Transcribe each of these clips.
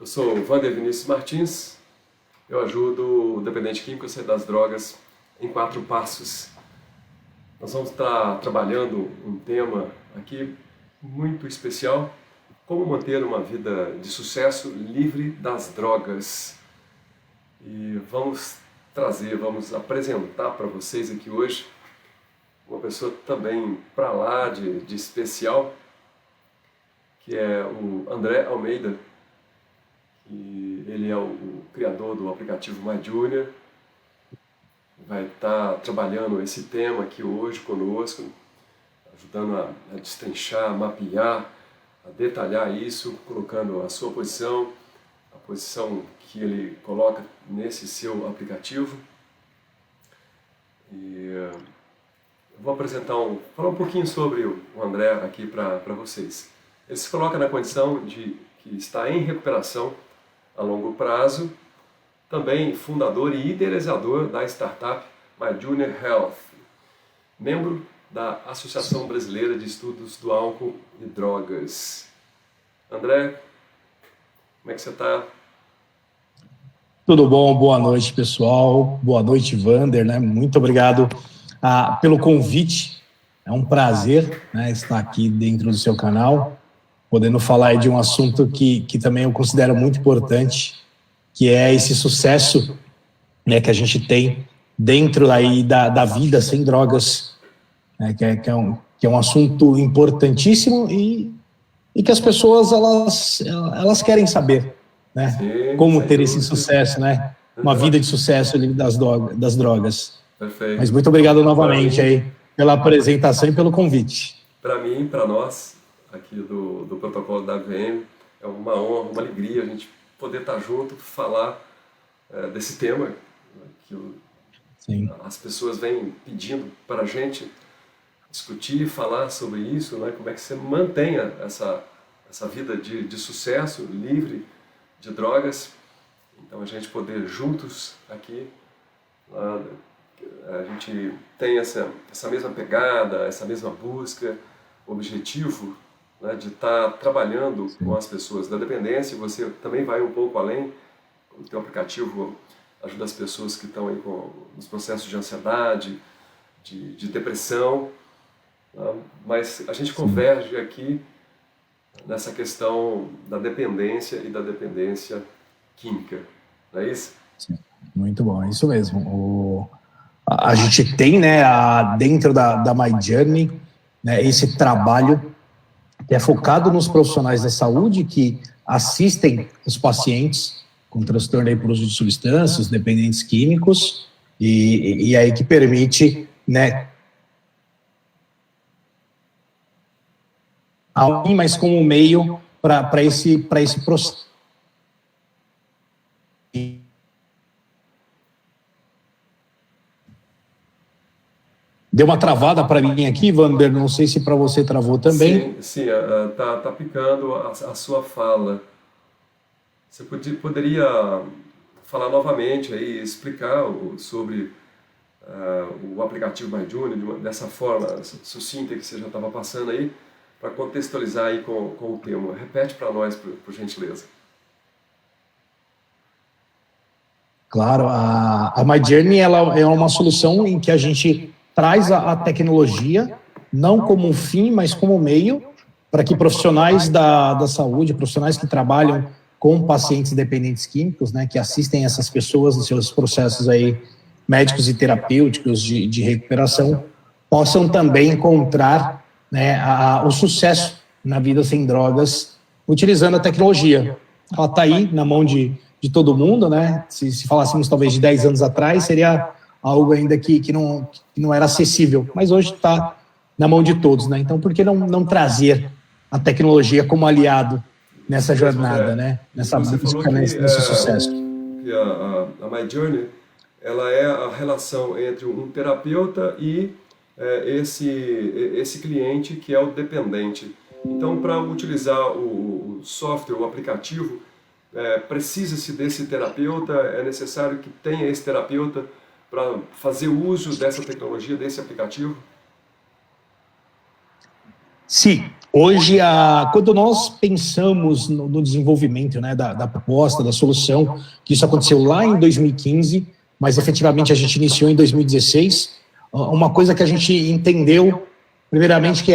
sou o Wander Vinícius Martins, eu ajudo o dependente químico a sair das drogas em 4 passos. Nós vamos estar trabalhando um tema aqui muito especial, como manter uma vida de sucesso livre das drogas. E vamos apresentar para vocês aqui hoje uma pessoa também para lá de especial, que é o André Almeida, que ele é o criador do aplicativo MyJourney. Vai estar trabalhando esse tema aqui hoje conosco, ajudando a destrinchar, a mapear, a detalhar isso, colocando a sua posição, a posição que ele coloca nesse seu aplicativo. E eu vou falar um pouquinho sobre o André aqui para vocês. Ele se coloca na condição de que está em recuperação a longo prazo, também fundador e idealizador da startup MyJourney Health, membro da Associação Brasileira de Estudos do Álcool e Drogas. André, como é que você está? Tudo bom? Boa noite, pessoal. Boa noite, Wander, né? Muito obrigado pelo convite. É um prazer, né, estar aqui dentro do seu canal, podendo falar aí de um assunto que também eu considero muito importante, que é esse sucesso, né, que a gente tem dentro aí da vida sem drogas, né, que é um assunto importantíssimo e que as pessoas elas querem saber, né, Sim, como ter esse sucesso, né, uma vida de sucesso livre das drogas. Perfeito. Mas muito obrigado novamente aí pela apresentação e pelo convite. Para mim, para nós aqui do protocolo da AVM, é uma honra, uma alegria a gente poder estar junto, falar desse tema que as pessoas vêm pedindo para a gente discutir, falar sobre isso, né? Como é que você mantenha essa vida de sucesso, livre de drogas. Então a gente poder juntos aqui, a gente tem essa mesma pegada, essa mesma busca, objetivo, né, de estar trabalhando com as pessoas da dependência. Você também vai um pouco além. O teu aplicativo ajuda as pessoas que estão aí nos processos de ansiedade, de depressão, né? Mas a gente converge aqui nessa questão da dependência e da dependência química, não é isso? Sim, muito bom, é isso mesmo. A gente tem, né, dentro da MyJourney, né, esse trabalho que é focado nos profissionais da saúde que assistem os pacientes com transtorno aí por uso de substâncias, dependentes químicos, e aí que permite, né, mas como meio para esse processo. Deu uma travada para mim aqui, Wander, não sei se para você travou também. Sim, tá picando a sua fala. Você poderia falar novamente aí, explicar sobre o aplicativo MyJourney dessa forma sucinta que você já estava passando aí, para contextualizar aí com o tema. Repete para nós, por gentileza. Claro, a MyJourney ela é uma solução em que a gente traz a tecnologia, não como um fim, mas como um meio, para que profissionais da saúde, profissionais que trabalham com pacientes dependentes químicos, né, que assistem essas pessoas nos seus processos aí médicos e terapêuticos de recuperação, possam também encontrar, né, o sucesso na vida sem drogas, utilizando a tecnologia. Ela está aí na mão de todo mundo, né? Se falássemos talvez de 10 anos atrás, seria algo ainda que não era acessível, mas hoje está na mão de todos, né? Então, por que não trazer a tecnologia como aliado nessa jornada, né? Nessa busca, nesse sucesso? Que a MyJourney, ela é a relação entre um terapeuta e esse cliente que é o dependente. Então, para utilizar o software, o aplicativo, precisa-se desse terapeuta, é necessário que tenha esse terapeuta para fazer uso dessa tecnologia, desse aplicativo? Sim, hoje, quando nós pensamos no desenvolvimento, né, da proposta, da solução, que isso aconteceu lá em 2015, mas efetivamente a gente iniciou em 2016, uma coisa que a gente entendeu, primeiramente, que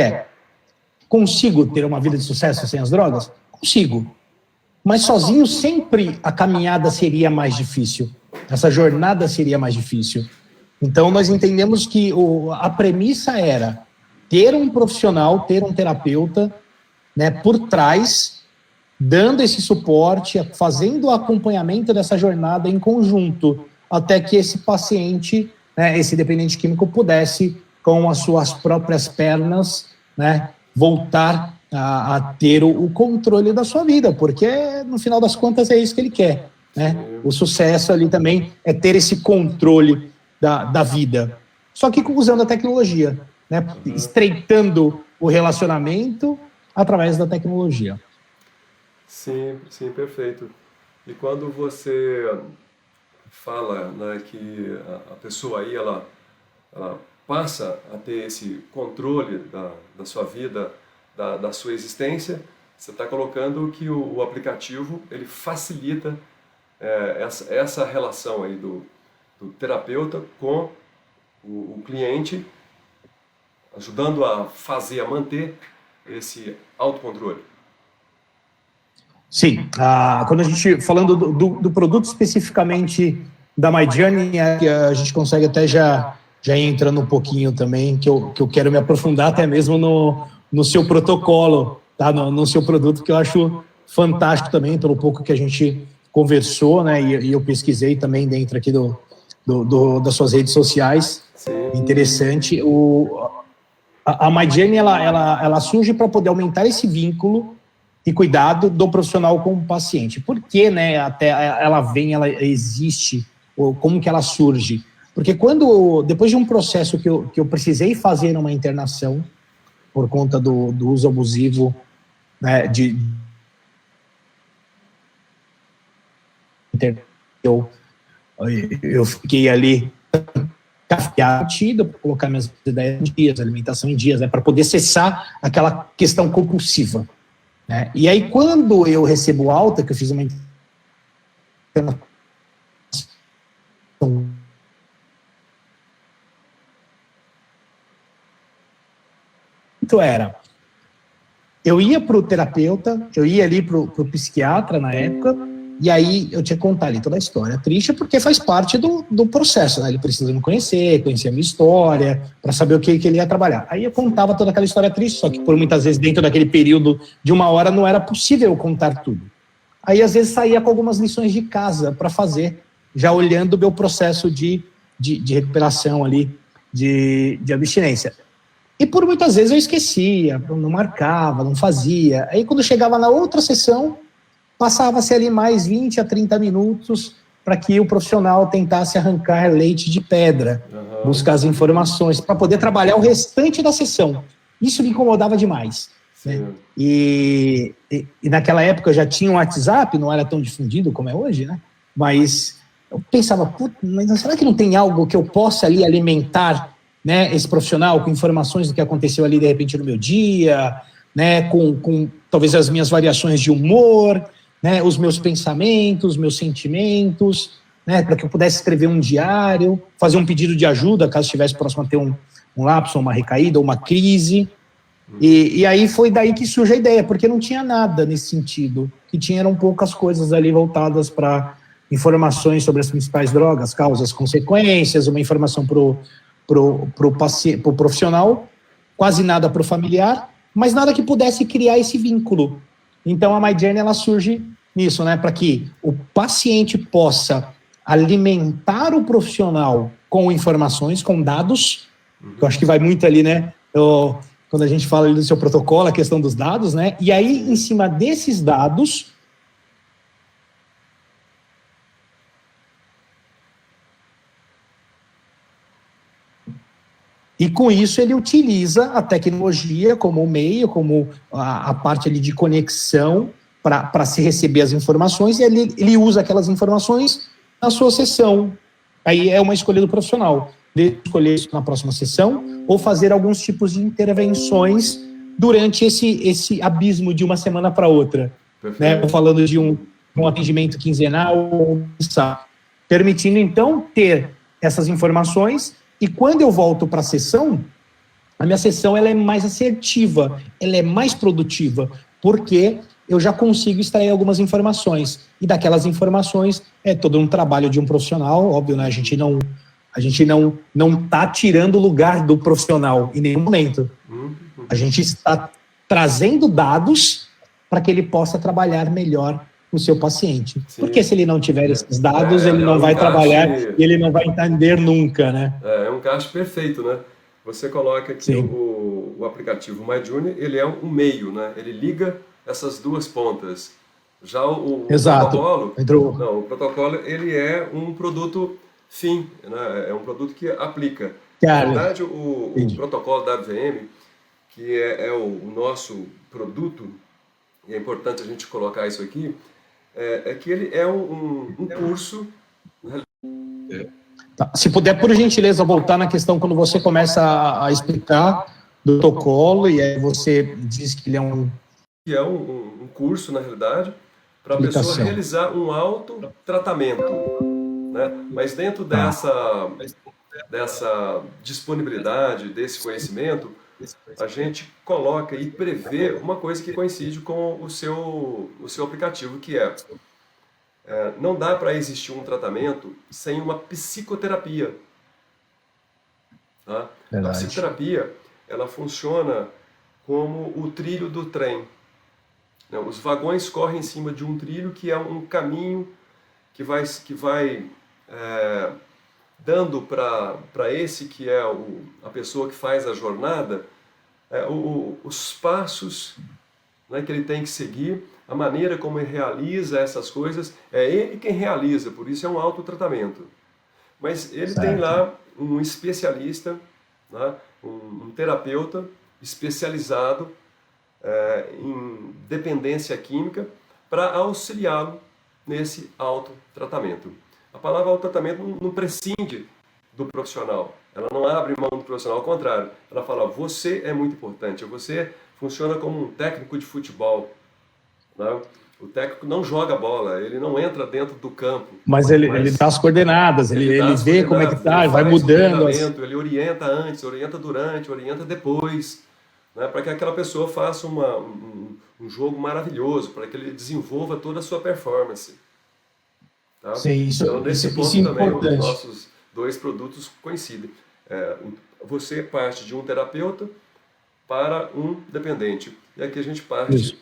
consigo ter uma vida de sucesso sem as drogas? Consigo. Mas sozinho sempre a caminhada seria mais difícil. Essa jornada seria mais difícil. Então nós entendemos que a premissa era ter um profissional, ter um terapeuta, né, por trás, dando esse suporte, fazendo o acompanhamento dessa jornada em conjunto, até que esse paciente, né, esse dependente químico, pudesse, com as suas próprias pernas, né, voltar a ter o controle da sua vida, porque no final das contas é isso que ele quer, né? O sucesso ali também é ter esse controle da vida, só que usando a tecnologia, né? Estreitando o relacionamento através da tecnologia. Sim, sim, perfeito. E quando você fala, né, que a pessoa aí, ela passa a ter esse controle da sua vida, da sua existência, você está colocando que o aplicativo ele facilita essa relação aí do terapeuta com o cliente, ajudando a manter esse autocontrole. Sim, quando a gente, falando do produto especificamente da My Journey, a gente consegue até já entrando um pouquinho também, que eu quero me aprofundar até mesmo no seu protocolo, tá? No seu produto, que eu acho fantástico também, pelo pouco que a gente conversou, né? E eu pesquisei também dentro aqui das suas redes sociais. Sim. Interessante. A My Journey, ela surge para poder aumentar esse vínculo e cuidado do profissional com o paciente. Por que, né, até ela existe, ou como que ela surge? Porque depois de um processo que eu precisei fazer uma internação, por conta do uso abusivo, né, eu fiquei ali cafeado para colocar minhas ideias em dias, alimentação em dias, né, para poder cessar aquela questão compulsiva. Né? E aí, quando eu recebo alta, que eu fiz uma internação, eu ia para o terapeuta, eu ia ali para o psiquiatra na época, e aí eu tinha que contar ali toda a história triste, porque faz parte do processo, né? Ele precisa me conhecer a minha história, para saber o que ele ia trabalhar. Aí eu contava toda aquela história triste, só que por muitas vezes dentro daquele período de 1 hora não era possível eu contar tudo. Aí às vezes saía com algumas lições de casa para fazer, já olhando o meu processo de recuperação ali, de abstinência. E por muitas vezes eu esquecia, não marcava, não fazia. Aí quando chegava na outra sessão, passava-se ali mais 20 a 30 minutos para que o profissional tentasse arrancar leite de pedra, buscar as informações, para poder trabalhar o restante da sessão. Isso me incomodava demais. Né? E naquela época já tinha um WhatsApp, não era tão difundido como é hoje, né? Mas eu pensava, mas será que não tem algo que eu possa ali alimentar, né, esse profissional com informações do que aconteceu ali de repente no meu dia, né, com talvez as minhas variações de humor, né, os meus pensamentos, meus sentimentos, né, para que eu pudesse escrever um diário, fazer um pedido de ajuda caso estivesse próximo a ter um lapso, uma recaída, uma crise. E aí foi daí que surge a ideia, porque não tinha nada nesse sentido, que eram poucas coisas ali voltadas para informações sobre as principais drogas, causas, consequências, uma informação pro profissional, quase nada para o familiar, mas nada que pudesse criar esse vínculo. Então a My Journey ela surge nisso, né, para que o paciente possa alimentar o profissional com informações, com dados, que eu acho que vai muito ali, né, quando a gente fala ali do seu protocolo, a questão dos dados, né, e aí em cima desses dados e com isso ele utiliza a tecnologia como meio, como a parte ali de conexão para se receber as informações, e ele usa aquelas informações na sua sessão. Aí é uma escolha do profissional, de escolher isso na próxima sessão ou fazer alguns tipos de intervenções durante esse abismo de uma semana para outra. Né? Falando de um atendimento quinzenal, permitindo, então, ter essas informações, e quando eu volto para a sessão, a minha sessão ela é mais assertiva, ela é mais produtiva, porque eu já consigo extrair algumas informações, e daquelas informações é todo um trabalho de um profissional, óbvio, né? A gente não está tirando o lugar do profissional em nenhum momento. A gente está trazendo dados para que ele possa trabalhar melhor com o seu paciente. Sim. Porque se ele não tiver esses dados, ele não vai trabalhar e ele não vai entender nunca, né? É um caixa perfeito, né? Você coloca aqui o aplicativo MyJourney, ele é um meio, né? Ele liga essas duas pontas. Já o protocolo, o protocolo ele é um produto fim, né? É um produto que aplica. Na verdade, o protocolo da ABVM, que é o nosso produto, e é importante a gente colocar isso aqui, é que ele é um curso. Tá. Se puder, por gentileza, voltar na questão quando você começa a explicar do protocolo, e aí você diz que ele é um... Que é um curso, na realidade, para a pessoa realizar um autotratamento, né? Mas dentro dessa disponibilidade, desse conhecimento, a gente coloca e prevê uma coisa que coincide com o seu aplicativo, que não dá para existir um tratamento sem uma psicoterapia. Tá? A psicoterapia, ela funciona como o trilho do trem. Os vagões correm em cima de um trilho que é um caminho que vai dando para esse que é a pessoa que faz a jornada os passos, né, que ele tem que seguir, a maneira como ele realiza essas coisas, é ele quem realiza, por isso é um autotratamento. Mas ele tem lá um especialista, né, um terapeuta especializado em dependência química para auxiliá-lo nesse autotratamento. A palavra autotratamento não prescinde do profissional, ela não abre mão do profissional, ao contrário, ela fala, você é muito importante, você funciona como um técnico de futebol, né? O técnico não joga bola, ele não entra dentro do campo. Mas ele dá as coordenadas, ele vê como é que está, vai mudando. Ele orienta antes, orienta durante, orienta depois, né? Para que aquela pessoa faça um jogo maravilhoso, para que ele desenvolva toda a sua performance. Tá? Sim, então, nesse ponto também, os nossos dois produtos coincidem. Você parte de um terapeuta para um dependente. E aqui a gente parte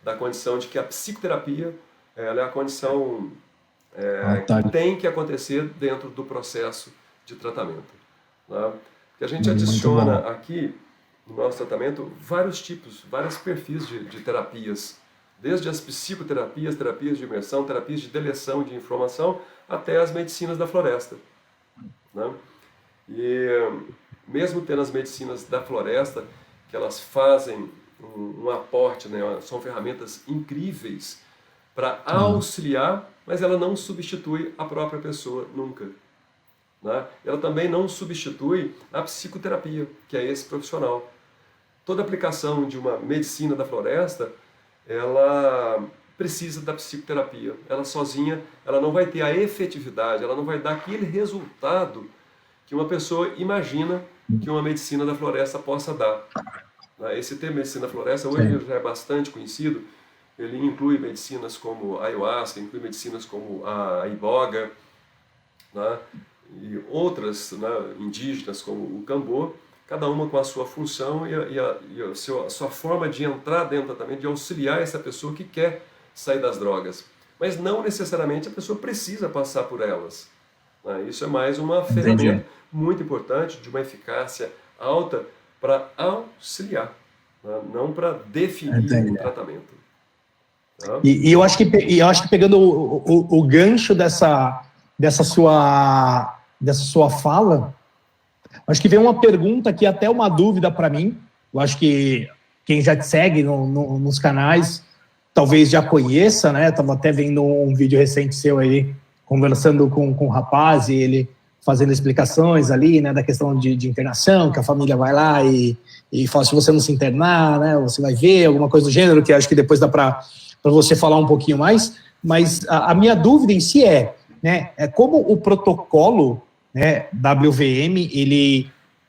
da condição de que a psicoterapia ela é a condição que tem que acontecer dentro do processo de tratamento. Né? Que a gente adiciona aqui, no nosso tratamento, vários tipos, vários perfis de terapias. Desde as psicoterapias, terapias de imersão, terapias de deleção de informação, até as medicinas da floresta. Né? E mesmo tendo as medicinas da floresta, que elas fazem um aporte, né? São ferramentas incríveis para auxiliar, mas ela não substitui a própria pessoa nunca. Né? Ela também não substitui a psicoterapia, que é esse profissional. Toda aplicação de uma medicina da floresta, ela precisa da psicoterapia. Ela sozinha, ela não vai ter a efetividade, ela não vai dar aquele resultado que uma pessoa imagina que uma medicina da floresta possa dar. Esse termo medicina da floresta hoje já é bastante conhecido. Ele inclui medicinas como a ayahuasca, inclui medicinas como a iboga, né? E outras, né, indígenas como o cambô, cada uma com a sua função e a sua forma de entrar dentro também, de auxiliar essa pessoa que quer sair das drogas. Mas não necessariamente a pessoa precisa passar por elas. Né? Isso é mais uma ferramenta muito importante, de uma eficácia alta, para auxiliar, né? Não para definir o tratamento. Tá? E eu acho que pegando o gancho dessa sua fala, acho que veio uma pergunta aqui, até uma dúvida para mim. Eu acho que quem já te segue nos canais talvez já conheça, né? Estava até vendo um vídeo recente seu aí, conversando com um rapaz, e ele fazendo explicações ali, né, da questão de internação, que a família vai lá e fala, se você não se internar, né, você vai ver, alguma coisa do gênero, que acho que depois dá para você falar um pouquinho mais, mas a minha dúvida em si né, é como o protocolo, né, WVM,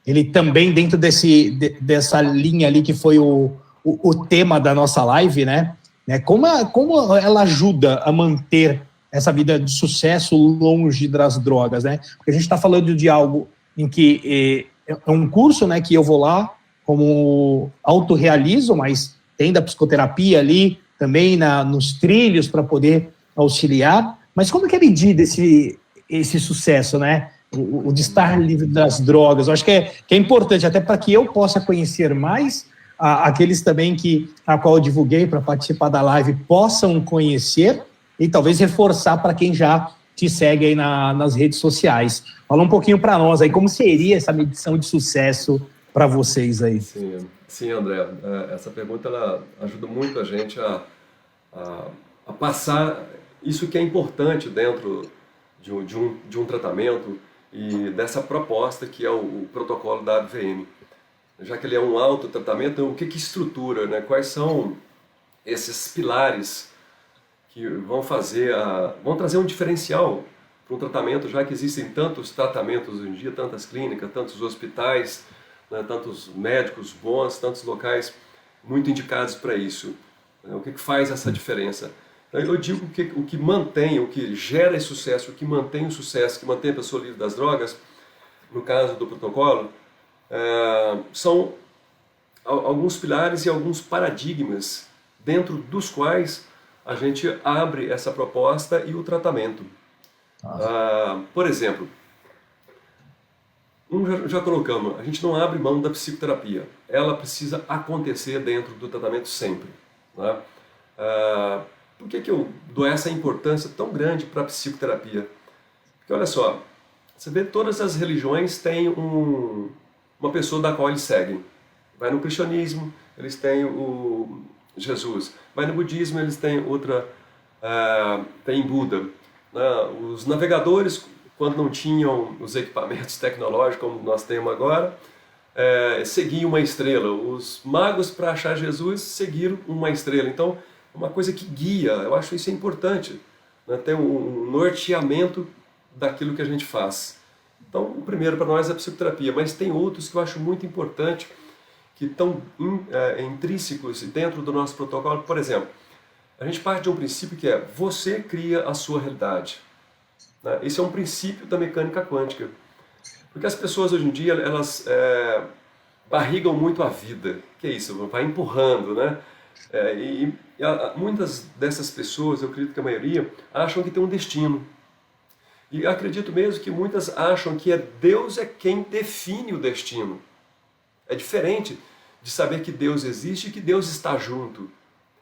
ele também dentro dessa linha ali que foi o tema da nossa live, né, como ela ajuda a manter essa vida de sucesso longe das drogas, né? Porque a gente está falando de algo em que é um curso, né, que eu vou lá como autorrealizo, mas tem da psicoterapia ali também nos trilhos para poder auxiliar. Mas como que é medido esse sucesso, né? O de estar livre das drogas? Eu acho que é importante, até para que eu possa conhecer mais aqueles também a qual eu divulguei para participar da live possam conhecer e talvez reforçar para quem já te segue aí nas redes sociais. Fala um pouquinho para nós aí, como seria essa medição de sucesso para vocês aí? Sim, André, essa pergunta ela ajuda muito a gente a passar isso que é importante dentro de um tratamento e dessa proposta que é o protocolo da ABVM. Já que ele é um autotratamento, o que estrutura, né? Quais são esses pilares que vão trazer um diferencial para um tratamento, já que existem tantos tratamentos hoje em dia, tantas clínicas, tantos hospitais, né, tantos médicos bons, tantos locais muito indicados para isso. O que faz essa diferença? Então, eu digo que o que mantém, o que gera esse sucesso, o que mantém o sucesso, que mantém a pessoa livre das drogas, no caso do protocolo, são alguns pilares e alguns paradigmas dentro dos quais a gente abre essa proposta e o tratamento. Por exemplo, já colocamos, a gente não abre mão da psicoterapia. Ela precisa acontecer dentro do tratamento sempre. Né? Por que eu dou essa importância tão grande para a psicoterapia? Porque olha só, você vê todas as religiões têm uma pessoa da qual eles seguem. Vai no cristianismo, eles têm o Jesus. Vai no budismo, eles têm tem Buda. Os navegadores, quando não tinham os equipamentos tecnológicos como nós temos agora, seguiam uma estrela. Os magos, para achar Jesus, seguiram uma estrela. Então, é uma coisa que guia. Eu acho isso importante. Né? Ter um norteamento daquilo que a gente faz. Então, o primeiro para nós é a psicoterapia, mas tem outros que eu acho muito importante, que estão intrínsecos dentro do nosso protocolo. Por exemplo, a gente parte de um princípio que é você cria a sua realidade. Né? Esse é um princípio da mecânica quântica. Porque as pessoas hoje em dia, elas barrigam muito a vida. Que é isso? Vai empurrando, né? Muitas dessas pessoas, eu acredito que a maioria, acham que tem um destino. E acredito mesmo que muitas acham que Deus é quem define o destino. É diferente de saber que Deus existe e que Deus está junto.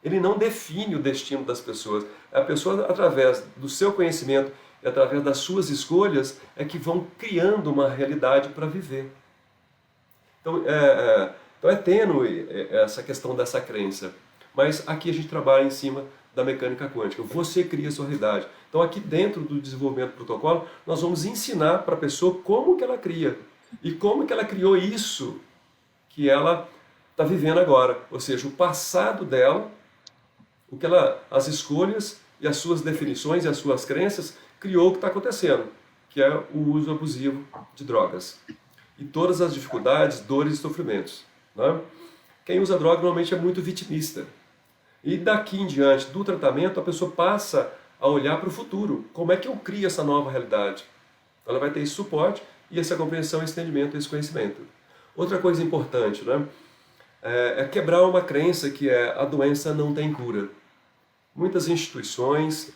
Ele não define o destino das pessoas. A pessoa, através do seu conhecimento e através das suas escolhas, é que vão criando uma realidade para viver. Então é tênue essa questão dessa crença. Mas aqui a gente trabalha em cima da mecânica quântica. Você cria a sua realidade. Então aqui dentro do desenvolvimento do protocolo, nós vamos ensinar para a pessoa como que ela cria. E como que ela criou isso que ela está vivendo agora. Ou seja, o passado dela, as escolhas e as suas definições e as suas crenças criou o que está acontecendo, que é o uso abusivo de drogas. E todas as dificuldades, dores e sofrimentos. Né? Quem usa droga normalmente é muito vitimista. E daqui em diante do tratamento, a pessoa passa a olhar para o futuro. Como é que eu crio essa nova realidade? Ela vai ter esse suporte e essa compreensão, esse entendimento, esse conhecimento. Outra coisa importante, né? É quebrar uma crença que a doença não tem cura. Muitas instituições,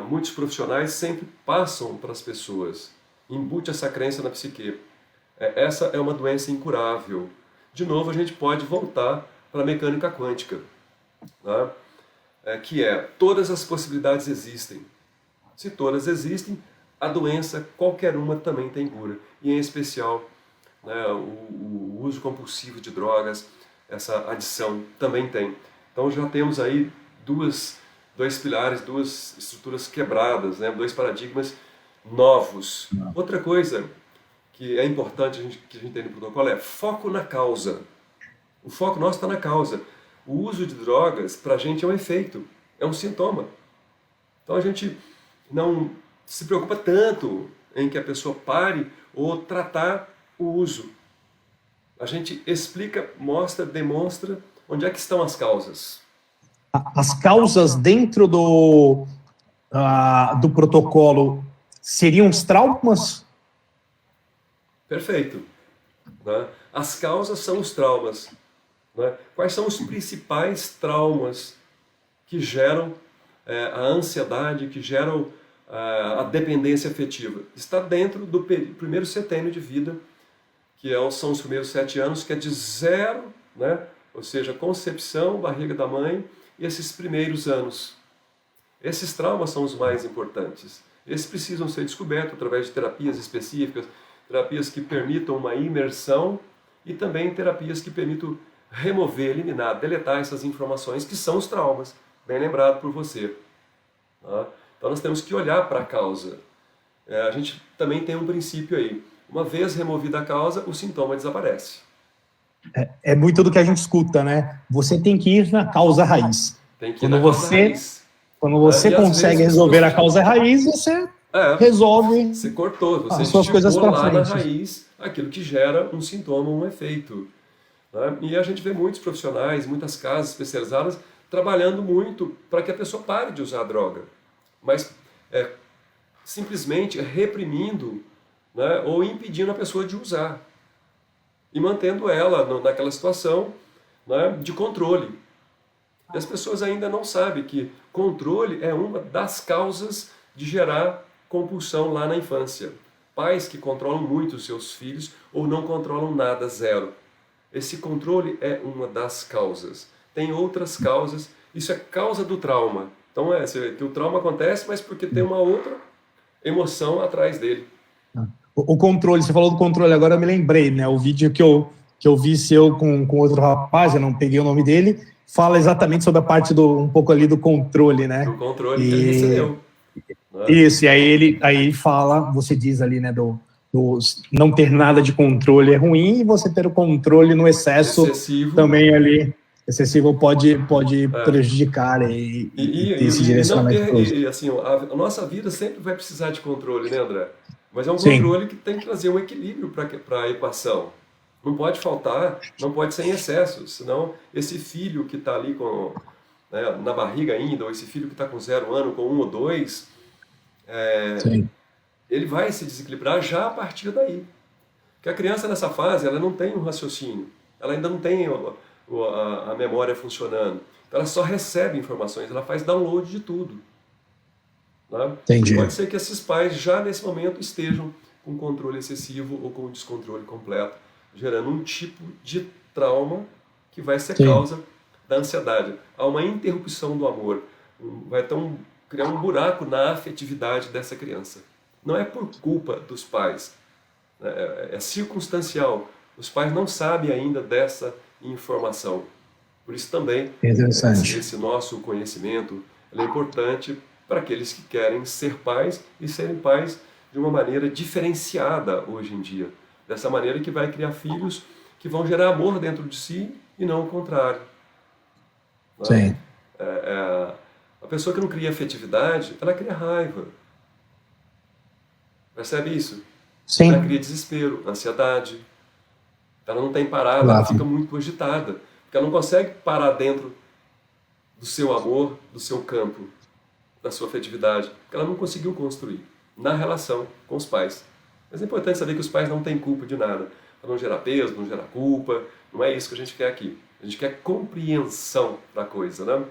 muitos profissionais sempre passam para as pessoas, embute essa crença na psique. Essa é uma doença incurável. De novo, a gente pode voltar para a mecânica quântica, né? Que todas as possibilidades existem. Se todas existem, a doença, qualquer uma, também tem cura. E em especial, né, o uso compulsivo de drogas, essa adição também tem. Então já temos aí dois pilares, duas estruturas quebradas, né, dois paradigmas novos. Outra coisa que é importante que a gente tem no protocolo é foco na causa. O foco nosso está na causa. O uso de drogas, para a gente, é um efeito, é um sintoma. Então a gente não se preocupa tanto em que a pessoa pare ou tratar o uso. A gente explica, mostra, demonstra onde é que estão as causas. As causas dentro do protocolo seriam os traumas? Perfeito. Né? As causas são os traumas. Né? Quais são os principais traumas que geram a ansiedade, que geram a dependência afetiva? Está dentro do primeiro setênio de vida, que são os primeiros 7 anos, que é de 0, né? Ou seja, concepção, barriga da mãe, e esses primeiros anos. Esses traumas são os mais importantes. Esses precisam ser descobertos através de terapias específicas, terapias que permitam uma imersão e também terapias que permitam remover, eliminar, deletar essas informações que são os traumas, bem lembrado por você. Tá? Então nós temos que olhar para a causa. A gente também tem um princípio aí. Uma vez removida a causa, o sintoma desaparece. É muito do que a gente escuta, né? Você tem que ir na causa raiz. Tem que ir na causa raiz. Quando você consegue resolver a causa raiz, você resolve. Você cortou, você as suas coisas lá para na frente. raiz aquilo que gera um sintoma, um efeito. Né? E a gente vê muitos profissionais, muitas casas especializadas trabalhando muito para que a pessoa pare de usar a droga. Mas simplesmente reprimindo, né, ou impedindo a pessoa de usar. E mantendo ela naquela situação, né, de controle. E as pessoas ainda não sabem que controle é uma das causas de gerar compulsão lá na infância. Pais que controlam muito os seus filhos ou não controlam nada, 0. Esse controle é uma das causas. Tem outras causas, isso é causa do trauma. Então que o trauma acontece, mas porque tem uma outra emoção atrás dele. O controle, você falou do controle, agora eu me lembrei, né? O vídeo que eu vi seu com outro rapaz, eu não peguei o nome dele, fala exatamente sobre a parte um pouco ali do controle, né? Do controle que ele recebeu. Né? Isso, e aí ele fala, você diz ali, né, do não ter nada de controle é ruim, e você ter o controle no excesso excessivo. Também ali, excessivo pode prejudicar e esse direcionamento. E assim, a nossa vida sempre vai precisar de controle, né, André? Mas é um controle que tem que trazer um equilíbrio para a equação. Não pode faltar, não pode ser em excesso, senão esse filho que está ali na barriga ainda, ou esse filho que está com 0 ano, com 1 ou 2, ele vai se desequilibrar já a partir daí. Porque a criança nessa fase, ela não tem um raciocínio, ela ainda não tem a memória funcionando. Então ela só recebe informações, ela faz download de tudo. Né? Entendi. Pode ser que esses pais já nesse momento estejam com controle excessivo ou com descontrole completo, gerando um tipo de trauma que vai ser causa da ansiedade. Há uma interrupção do amor, vai criar um buraco na afetividade dessa criança. Não é por culpa dos pais, é circunstancial. Os pais não sabem ainda dessa informação. Por isso também esse nosso conhecimento é importante para aqueles que querem ser pais e serem pais de uma maneira diferenciada hoje em dia. Dessa maneira que vai criar filhos que vão gerar amor dentro de si e não o contrário. Sim. A pessoa que não cria afetividade, ela cria raiva. Percebe isso? Sim. Ela cria desespero, ansiedade. Ela não tem parada, ela fica muito agitada. Porque ela não consegue parar dentro do seu amor, do seu campo, da sua afetividade. Porque ela não conseguiu construir na relação com os pais. Mas é importante saber que os pais não têm culpa de nada. Para não gerar peso, não gerar culpa. Não é isso que a gente quer aqui. A gente quer compreensão da coisa, né?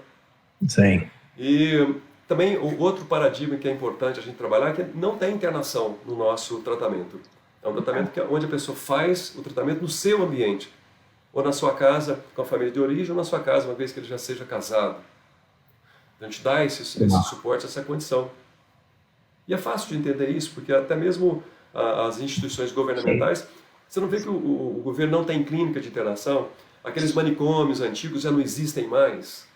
Sim. E também o outro paradigma que é importante a gente trabalhar é que não tem internação no nosso tratamento. É um tratamento onde a pessoa faz o tratamento no seu ambiente. Ou na sua casa, com a família de origem, ou na sua casa, uma vez que ele já seja casado. A gente dá esse suporte, essa condição. E é fácil de entender isso, porque até mesmo as instituições governamentais, você não vê que o governo não tem clínica de internação, aqueles manicômios antigos já não existem mais.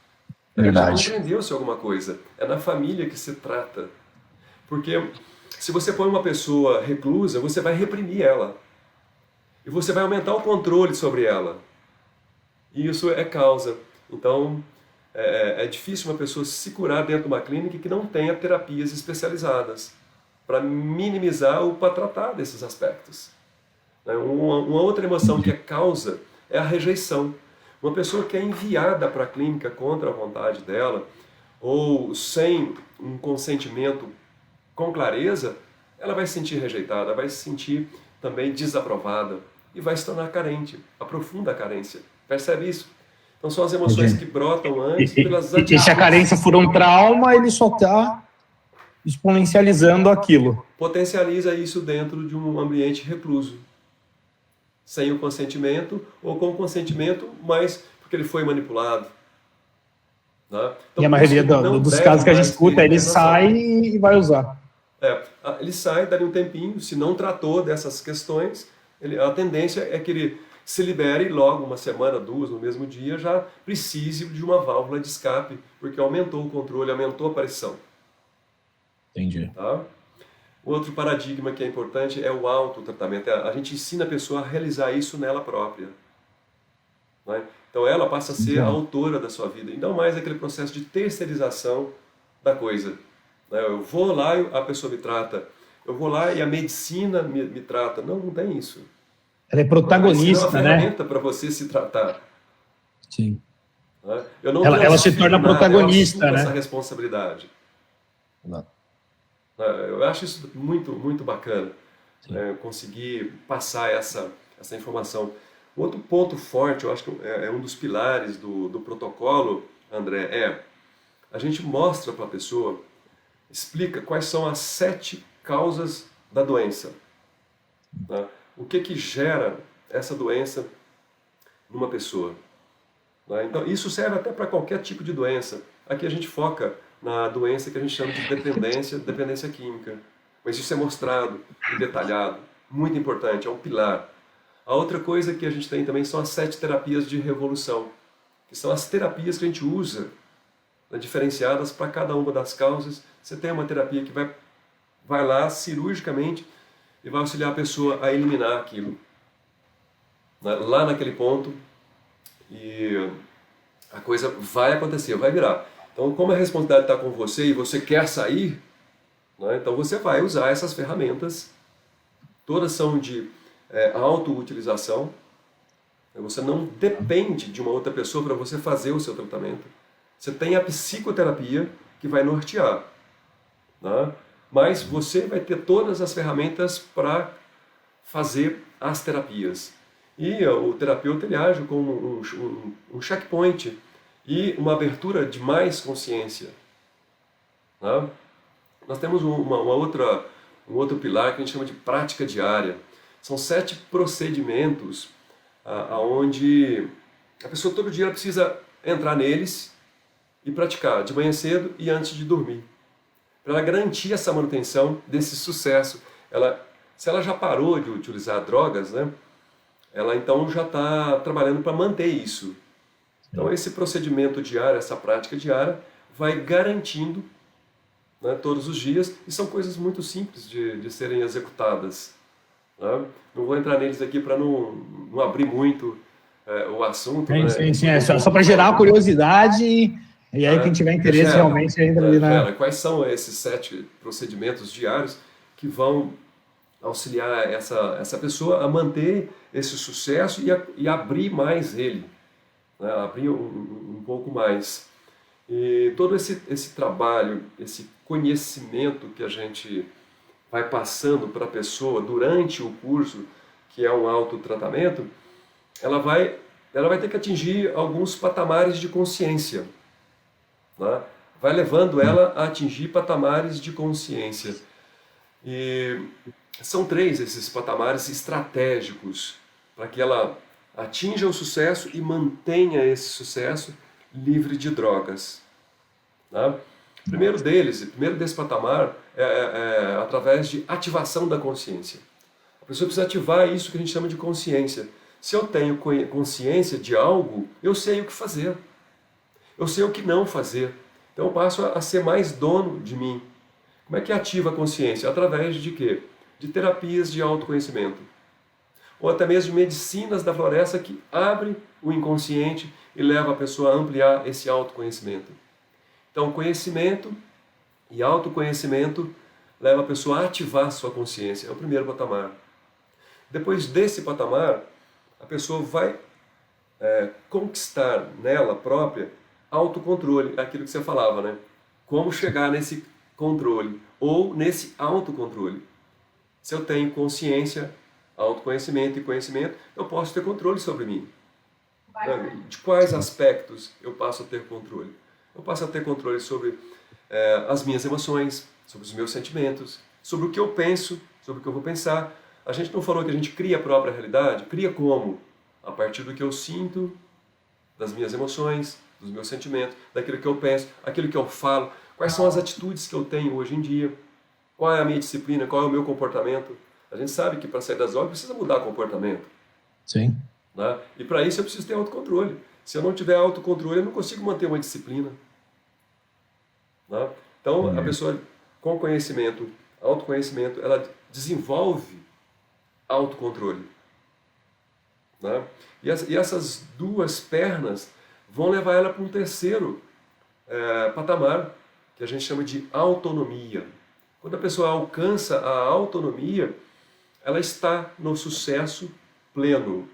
Verdade. Já compreendeu-se alguma coisa. É na família que se trata. Porque Se você põe uma pessoa reclusa, você vai reprimir ela. E você vai aumentar o controle sobre ela. E isso é causa. Então, é difícil uma pessoa se curar dentro de uma clínica que não tenha terapias especializadas para minimizar ou para tratar desses aspectos. Uma outra emoção que é causa é a rejeição. Uma pessoa que é enviada para a clínica contra a vontade dela, ou sem um consentimento com clareza, ela vai se sentir rejeitada, vai se sentir também desaprovada e vai se tornar carente, aprofunda a carência. Percebe isso? Então são as emoções que brotam antes pelas atitudes. E se a carência for um trauma, ele só está exponencializando aquilo. Potencializa isso dentro de um ambiente recluso. Sem o consentimento, ou com o consentimento, mas porque ele foi manipulado. Né? Então, e a maioria dos casos que a gente escuta, ele sai e vai usar. Ele sai, dali um tempinho, se não tratou dessas questões, a tendência é que ele se libere logo, uma semana, 2, no mesmo dia, já precise de uma válvula de escape, porque aumentou o controle, aumentou a pressão. Entendi. Tá? Outro paradigma que é importante é o autotratamento. A gente ensina a pessoa a realizar isso nela própria. Né? Então ela passa a ser a autora da sua vida, e não mais aquele processo de terceirização da coisa. Eu vou lá e a pessoa me trata, eu vou lá e a medicina me trata. Não, não tem isso. Ela é protagonista, né? É uma ferramenta para você se tratar. Sim. Eu não ela se torna protagonista, né? Essa responsabilidade. Não. Eu acho isso muito, muito bacana, conseguir passar essa informação. Outro ponto forte, eu acho que é um dos pilares do protocolo, André, a gente mostra para a pessoa, explica quais são as 7 causas da doença. Né? O que gera essa doença numa pessoa. Né? Então, isso serve até para qualquer tipo de doença. Aqui a gente foca na doença que a gente chama de dependência química. Mas isso é mostrado e detalhado, muito importante, é um pilar. A outra coisa que a gente tem também são as 7 terapias de revolução, que são as terapias que a gente usa, diferenciadas para cada uma das causas. Você tem uma terapia que vai lá cirurgicamente e vai auxiliar a pessoa a eliminar aquilo. Lá naquele ponto, e a coisa vai acontecer, vai virar. Então, como a responsabilidade está com você e você quer sair, então você vai usar essas ferramentas. Todas são de autoutilização. Você não depende de uma outra pessoa para você fazer o seu tratamento. Você tem a psicoterapia que vai nortear. Mas você vai ter todas as ferramentas para fazer as terapias. E o terapeuta ele age como um checkpoint e uma abertura de mais consciência. Nós temos um outro pilar que a gente chama de prática diária. São 7 procedimentos onde a pessoa todo dia ela precisa entrar neles e praticar de manhã cedo e antes de dormir. Para ela garantir essa manutenção desse sucesso. Se ela já parou de utilizar drogas, ela então já está trabalhando para manter isso. Então esse procedimento diário, essa prática diária, vai garantindo todos os dias, e são coisas muito simples de serem executadas. Não vou entrar neles aqui para não abrir muito o assunto. Sim, é só para gerar curiosidade, e aí quem tiver interesse realmente entra ali na... Quais são esses 7 procedimentos diários que vão auxiliar essa pessoa a manter esse sucesso e abrir mais ele, abrir um pouco mais. E todo esse trabalho, esse conhecimento que a gente vai passando para a pessoa durante o curso, que é um autotratamento, ela vai ter que atingir alguns patamares de consciência. Vai levando ela a atingir patamares de consciência. E são 3 esses patamares estratégicos para que ela atinja o sucesso e mantenha esse sucesso livre de drogas. O primeiro desse patamar é através de ativação da consciência. A pessoa precisa ativar isso que a gente chama de consciência. Se eu tenho consciência de algo, eu sei o que fazer. Eu sei o que não fazer. Então eu passo a ser mais dono de mim. Como é que ativa a consciência? Através de quê? De terapias de autoconhecimento. Ou até mesmo de medicinas da floresta que abrem o inconsciente e leva a pessoa a ampliar esse autoconhecimento. Então, conhecimento e autoconhecimento leva a pessoa a ativar sua consciência. É o primeiro patamar. Depois desse patamar, a pessoa vai conquistar nela própria autocontrole, aquilo que você falava, né? Como chegar nesse controle ou nesse autocontrole. Se eu tenho consciência, autoconhecimento e conhecimento, eu posso ter controle sobre mim. De quais aspectos eu passo a ter controle? Eu passo a ter controle sobre as minhas emoções, sobre os meus sentimentos, sobre o que eu penso, sobre o que eu vou pensar. A gente não falou que a gente cria a própria realidade? Cria como? A partir do que eu sinto, das minhas emoções, dos meus sentimentos, daquilo que eu penso, aquilo que eu falo, quais são as atitudes que eu tenho hoje em dia, qual é a minha disciplina, qual é o meu comportamento. A gente sabe que para sair das drogas precisa mudar comportamento. Sim. Né? E para isso eu preciso ter autocontrole. Se eu não tiver autocontrole, eu não consigo manter uma disciplina. Né? Então, a pessoa com conhecimento, autoconhecimento, ela desenvolve autocontrole. Né? E essas duas pernas vão levar ela para um terceiro patamar, que a gente chama de autonomia. Quando a pessoa alcança a autonomia, ela está no sucesso pleno.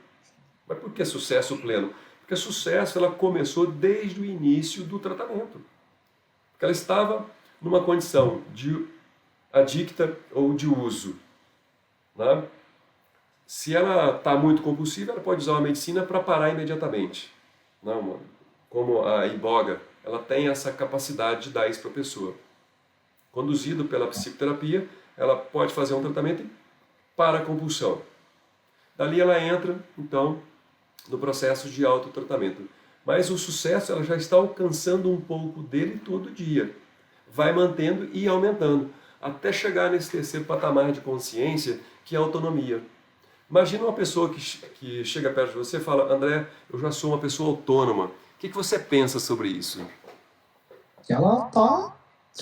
Mas por que sucesso pleno? Porque sucesso ela começou desde o início do tratamento. Porque ela estava numa condição de adicta ou de uso. Né? Se ela está muito compulsiva, ela pode usar uma medicina para parar imediatamente. Não, como a iboga, ela tem essa capacidade de dar isso para a pessoa. Conduzido pela psicoterapia, ela pode fazer um tratamento para a compulsão. Dali ela entra, então, no processo de autotratamento. Mas o sucesso ela já está alcançando um pouco dele todo dia. Vai mantendo e aumentando, até chegar nesse terceiro patamar de consciência, que é a autonomia. Imagina uma pessoa que chega perto de você e fala: André, eu já sou uma pessoa autônoma. O que você pensa sobre isso? Que ela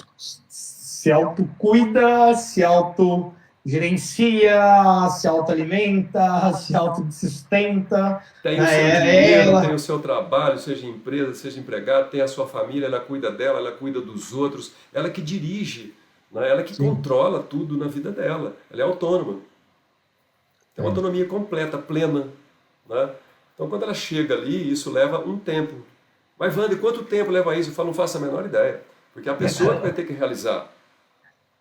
se autocuida, se autogerencia, se autoalimenta, se autossustenta. Tem o seu dinheiro, tem o seu trabalho, seja empresa, seja empregado, tem a sua família, ela cuida dela, ela cuida dos outros, ela que dirige, né? Ela que controla tudo na vida dela, ela é autônoma. Tem uma autonomia completa, plena. Né? Então, quando ela chega ali, isso leva um tempo. Mas, Wander, quanto tempo leva isso? Eu falo, não faço a menor ideia. Porque a pessoa que vai ter que realizar.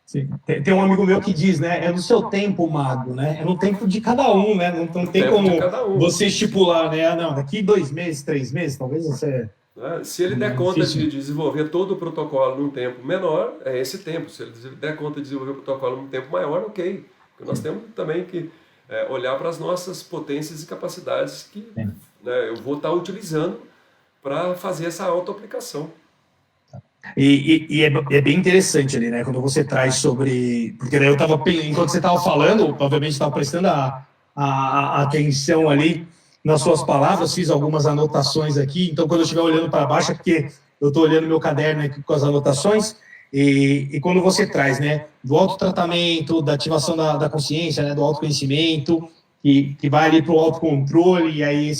Sim. Tem um amigo meu que diz, né? É no seu tempo, mago, né? É no tempo de cada um, né? Não tem como você estipular, né? Não, daqui 2 meses, 3 meses, talvez você... Se ele der conta de desenvolver todo o protocolo num tempo menor, é esse tempo. Se ele der conta de desenvolver o protocolo num tempo maior, ok. Porque nós temos também que olhar para as nossas potências e capacidades que eu vou estar utilizando para fazer essa autoaplicação. E é bem interessante ali, né? Quando você traz sobre... Porque daí eu estava, enquanto você estava falando, obviamente estava prestando a atenção ali nas suas palavras, fiz algumas anotações aqui, então quando eu estiver olhando para baixo, é porque eu estou olhando meu caderno aqui com as anotações, e quando você traz, né, do autotratamento, da ativação da consciência, né, do autoconhecimento, que vai ali para o autocontrole, e aí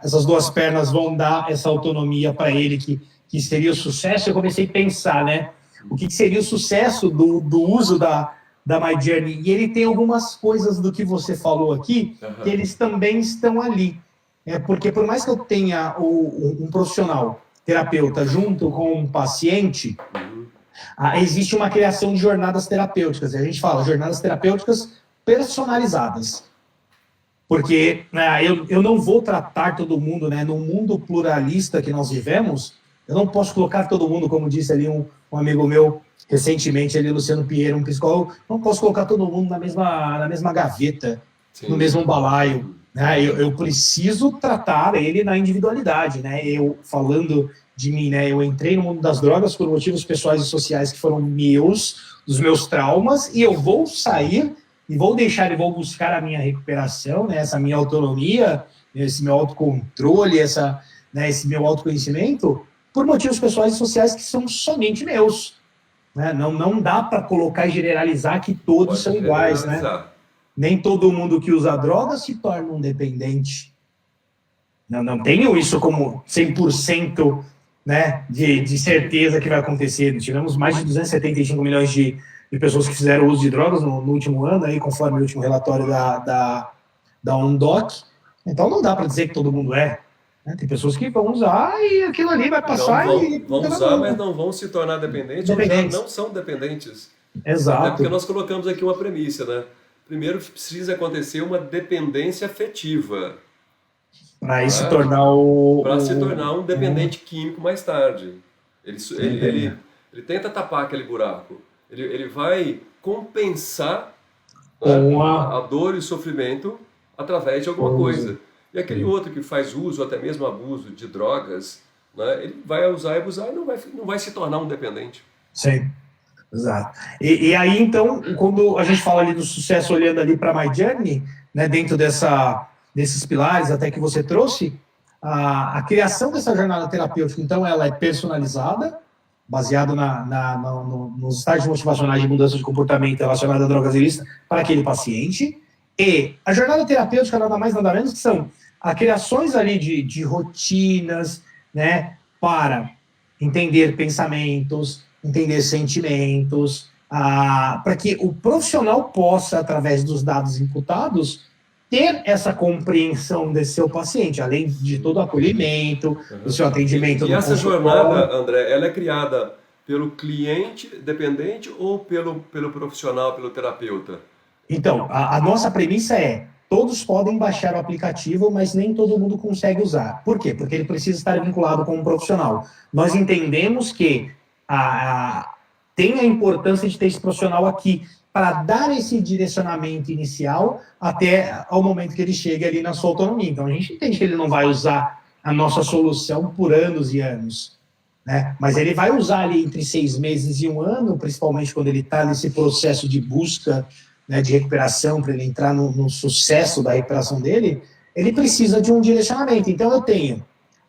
essas duas pernas vão dar essa autonomia para ele, que seria o sucesso. Eu comecei a pensar, né, o que seria o sucesso do uso da My Journey, e ele tem algumas coisas do que você falou aqui, que eles também estão ali. Porque por mais que eu tenha um profissional terapeuta junto com um paciente, existe uma criação de jornadas terapêuticas. A gente fala jornadas terapêuticas personalizadas. Porque eu não vou tratar todo mundo, né? No mundo pluralista que nós vivemos, eu não posso colocar todo mundo, como disse ali um amigo meu recentemente, ali, Luciano Pinheiro, um psicólogo, não posso colocar todo mundo na mesma gaveta, no mesmo balaio. Né? Eu preciso tratar ele na individualidade. Né? Eu, falando de mim, né? Eu entrei no mundo das drogas por motivos pessoais e sociais que foram dos meus traumas, e eu vou sair e vou buscar a minha recuperação, né? Essa minha autonomia, esse meu autocontrole, esse meu autoconhecimento, por motivos pessoais e sociais que são somente meus. né? Não dá para colocar e generalizar que todos Pode são iguais, né? generalizar. Nem todo mundo que usa droga se torna um dependente. Não tenho isso como 100%, né, de certeza que vai acontecer. Tivemos mais de 275 milhões de pessoas que fizeram uso de drogas no último ano, aí, conforme o último relatório da UNDOC. Então não dá para dizer que todo mundo é. Né? Tem pessoas que vão usar e aquilo ali vai passar Vão usar, mas não vão se tornar dependentes ou já não são dependentes. Exato. Até porque nós colocamos aqui uma premissa, né? Primeiro precisa acontecer uma dependência afetiva. Para se tornar um dependente químico mais tarde. Ele tenta tapar aquele buraco. Ele vai compensar, né, a dor e o sofrimento através de alguma coisa. E aquele outro que faz uso, até mesmo abuso de drogas, né, ele vai usar e abusar e não vai se tornar um dependente. Sim, exato. E aí, então, quando a gente fala ali do sucesso olhando ali para My Journey, né, dentro desses pilares até que você trouxe, a criação dessa jornada terapêutica, então, ela é personalizada, baseado nos estágios motivacionais de mudança de comportamento relacionado a drogas ilícitas para aquele paciente. E a jornada terapêutica nada mais nada menos que são as criações ali de rotinas, né, para entender pensamentos, entender sentimentos, para que o profissional possa, através dos dados imputados, ter essa compreensão desse seu paciente, além de todo o acolhimento, do seu atendimento. E essa jornada, André, ela é criada pelo cliente dependente ou pelo profissional, pelo terapeuta? Então, a nossa premissa é: todos podem baixar o aplicativo, mas nem todo mundo consegue usar. Por quê? Porque ele precisa estar vinculado com um profissional. Nós entendemos que tem a importância de ter esse profissional aqui para dar esse direcionamento inicial até ao momento que ele chegue ali na sua autonomia. Então, a gente entende que ele não vai usar a nossa solução por anos e anos, né? Mas ele vai usar ali entre 6 meses e 1 ano, principalmente quando ele está nesse processo de busca, né, de recuperação, para ele entrar no sucesso da recuperação dele. Ele precisa de um direcionamento. Então, eu tenho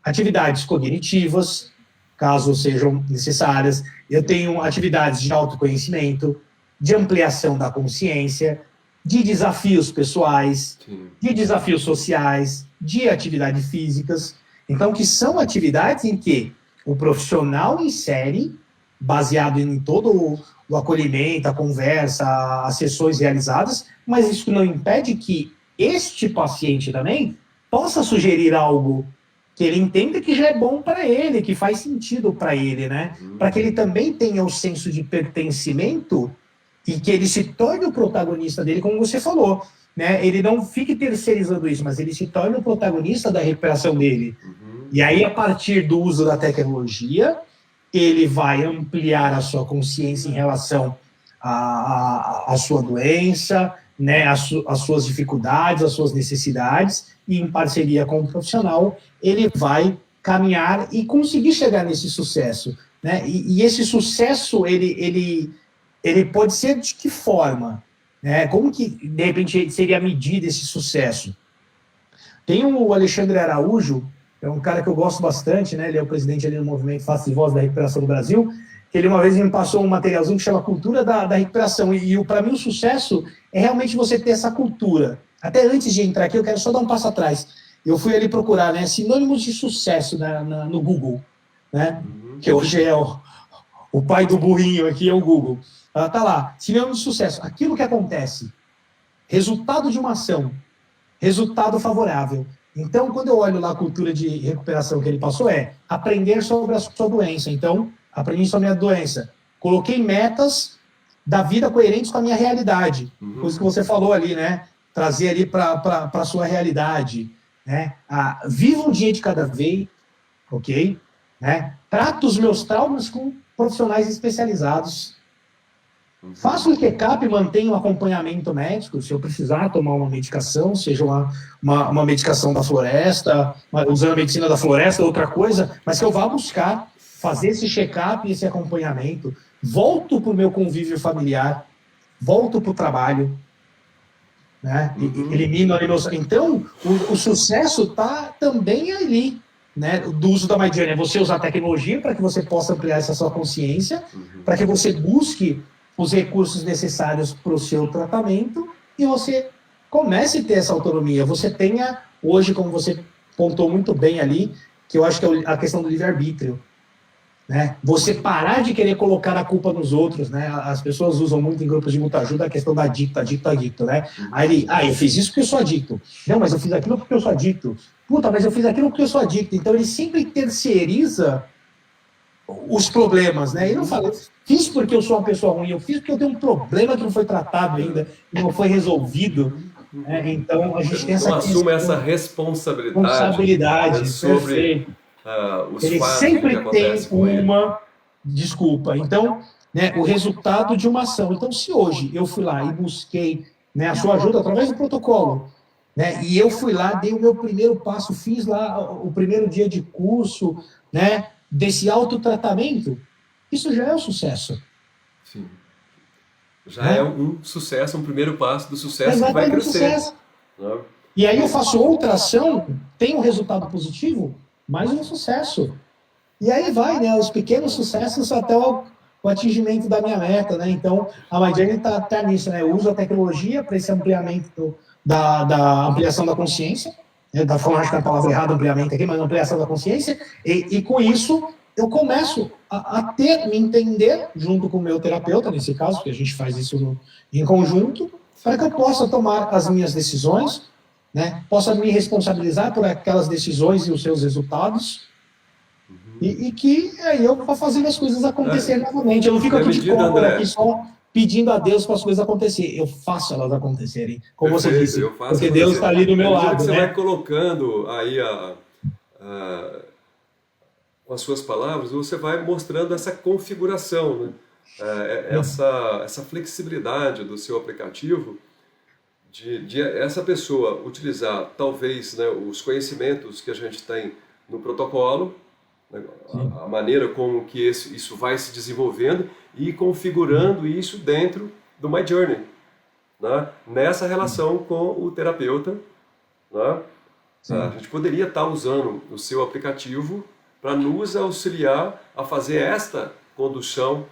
atividades cognitivas, caso sejam necessárias, eu tenho atividades de autoconhecimento, de ampliação da consciência, de desafios pessoais, de desafios sociais, de atividades físicas. Então, que são atividades em que o profissional insere, baseado em todo o acolhimento, a conversa, as sessões realizadas, mas isso não impede que este paciente também possa sugerir algo que ele entenda que já é bom para ele, que faz sentido para ele, né? Para que ele também tenha o senso de pertencimento e que ele se torne o protagonista dele, como você falou, né? Ele não fique terceirizando isso, mas ele se torne o protagonista da recuperação dele. E aí, a partir do uso da tecnologia, ele vai ampliar a sua consciência em relação à sua doença, né? As suas dificuldades, as suas necessidades, e em parceria com o profissional, ele vai caminhar e conseguir chegar nesse sucesso, né? E esse sucesso, ele pode ser de que forma? Né? Como que, de repente, seria a medida esse sucesso? Tem o Alexandre Araújo, é um cara que eu gosto bastante, né? Ele é o presidente ali do movimento Face e Voz da Recuperação do Brasil, que ele uma vez me passou um materialzinho que chama Cultura da Recuperação, e para mim o sucesso é realmente você ter essa cultura. Até antes de entrar aqui, eu quero só dar um passo atrás. Eu fui ali procurar, né, sinônimos de sucesso no Google, né? Que hoje é o pai do burrinho aqui, é o Google. Tá lá, sinônimo de sucesso, aquilo que acontece, resultado de uma ação, resultado favorável. Então, quando eu olho lá a cultura de recuperação que ele passou, é aprender sobre a sua doença. Então, aprendi sobre a minha doença. Coloquei metas da vida coerentes com a minha realidade. Coisa que você falou ali, né? Trazer ali para a sua realidade. Né? Viva um dia de cada vez, ok? Né? Trato os meus traumas com profissionais especializados. Faço um check-up e mantenho um acompanhamento médico, se eu precisar tomar uma medicação, seja uma medicação da floresta, usando a medicina da floresta, outra coisa, mas que eu vá buscar fazer esse check-up e esse acompanhamento. Volto para o meu convívio familiar, volto para o trabalho, né? Elimino ali meus... Então, o sucesso está também ali, né, do uso da My Journey é você usar a tecnologia para que você possa ampliar essa sua consciência, para que você busque os recursos necessários para o seu tratamento e você comece a ter essa autonomia. Você tenha, hoje, como você pontou muito bem ali, que eu acho que é a questão do livre-arbítrio. Né? Você parar de querer colocar a culpa nos outros, né? As pessoas usam muito em grupos de muita ajuda a questão da adicto, né? Aí eu fiz isso porque eu sou adicto. Não, mas eu fiz aquilo porque eu sou adicto. Puta, mas eu fiz aquilo porque eu sou adicto. Então ele sempre terceiriza os problemas, né? E não fala, fiz porque eu sou uma pessoa ruim, eu fiz porque eu tenho um problema que não foi tratado ainda, não foi resolvido. Então a gente tem essa assume essa responsabilidade, né, sobre os ele fatos sempre que acontecem com ele. Desculpa. Então, né, o resultado de uma ação. Então, se hoje eu fui lá e busquei, né, a sua ajuda através do protocolo, né, e eu fui lá, dei o meu primeiro passo, fiz lá o primeiro dia de curso, né, desse autotratamento, isso já é um sucesso. Sim. Já é um sucesso, um primeiro passo do sucesso. Exatamente, que vai crescer. Sucesso. E aí eu faço outra ação, tem um resultado positivo, mais um sucesso. E aí vai, né, os pequenos sucessos até o atingimento da minha meta, né? Então, a My Journey está até nisso, né? Eu uso a tecnologia para esse ampliamento da ampliação da consciência, né? Da forma, acho que é a palavra errada, ampliamento aqui, mas ampliação da consciência, e com isso eu começo a me entender junto com o meu terapeuta, nesse caso, porque a gente faz isso em conjunto, para que eu possa tomar as minhas decisões, né? Possa me responsabilizar por aquelas decisões e os seus resultados, e que aí eu vou fazendo as coisas acontecerem novamente. Eu não fico aqui de cómoda, aqui só pedindo a Deus para as coisas acontecerem. Eu faço elas acontecerem, como você disse. Porque Deus está ali do meu lado. Você vai colocando aí com as suas palavras, você vai mostrando essa configuração, né? Essa flexibilidade do seu aplicativo, de essa pessoa utilizar talvez, né, os conhecimentos que a gente tem no protocolo, a maneira como que isso vai se desenvolvendo e configurando isso dentro do My Journey, né? Nessa relação com o terapeuta, né? A gente poderia estar usando o seu aplicativo para nos auxiliar a fazer esta condução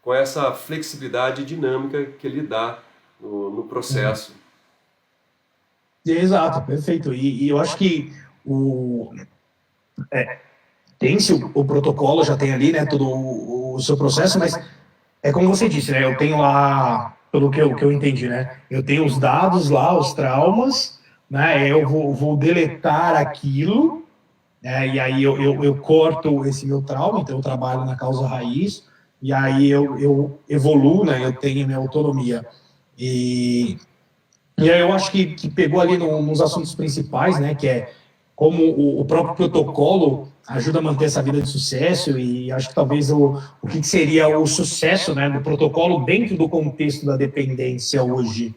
com essa flexibilidade dinâmica que ele dá no processo. Exato, perfeito. E eu acho que tem-se o protocolo, já tem ali, né, todo o seu processo, mas é como você disse, né, eu tenho lá, pelo que eu entendi, né, eu tenho os dados lá, os traumas, né, eu vou deletar aquilo, né, e aí eu corto esse meu trauma, então eu trabalho na causa raiz, e aí eu evoluo, né, eu tenho minha autonomia. E aí eu acho que pegou ali nos assuntos principais, né, que é como o próprio protocolo ajuda a manter essa vida de sucesso, e acho que talvez o que seria o sucesso, né, do protocolo dentro do contexto da dependência hoje,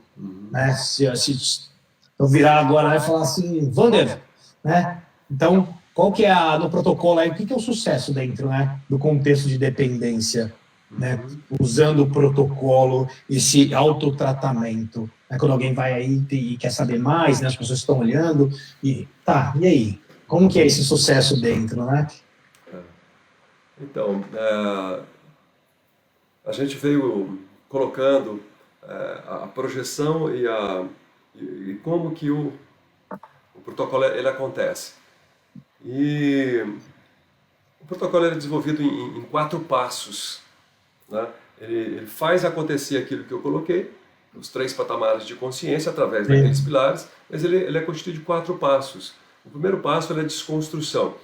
né, se eu virar agora e falar assim, Wander, né, então qual que é no protocolo aí, o que é o sucesso dentro, né, do contexto de dependência, né, usando o protocolo, esse autotratamento, né, quando alguém vai aí e quer saber mais, né, as pessoas estão olhando, e aí? Como que é esse sucesso dentro, né? Então, a gente veio colocando a projeção e como que o protocolo ele acontece. E o protocolo é desenvolvido em 4 passos, né? Ele faz acontecer aquilo que eu coloquei, os 3 patamares de consciência através daqueles pilares, mas ele é constituído de 4 passos. O primeiro passo é a desconstrução,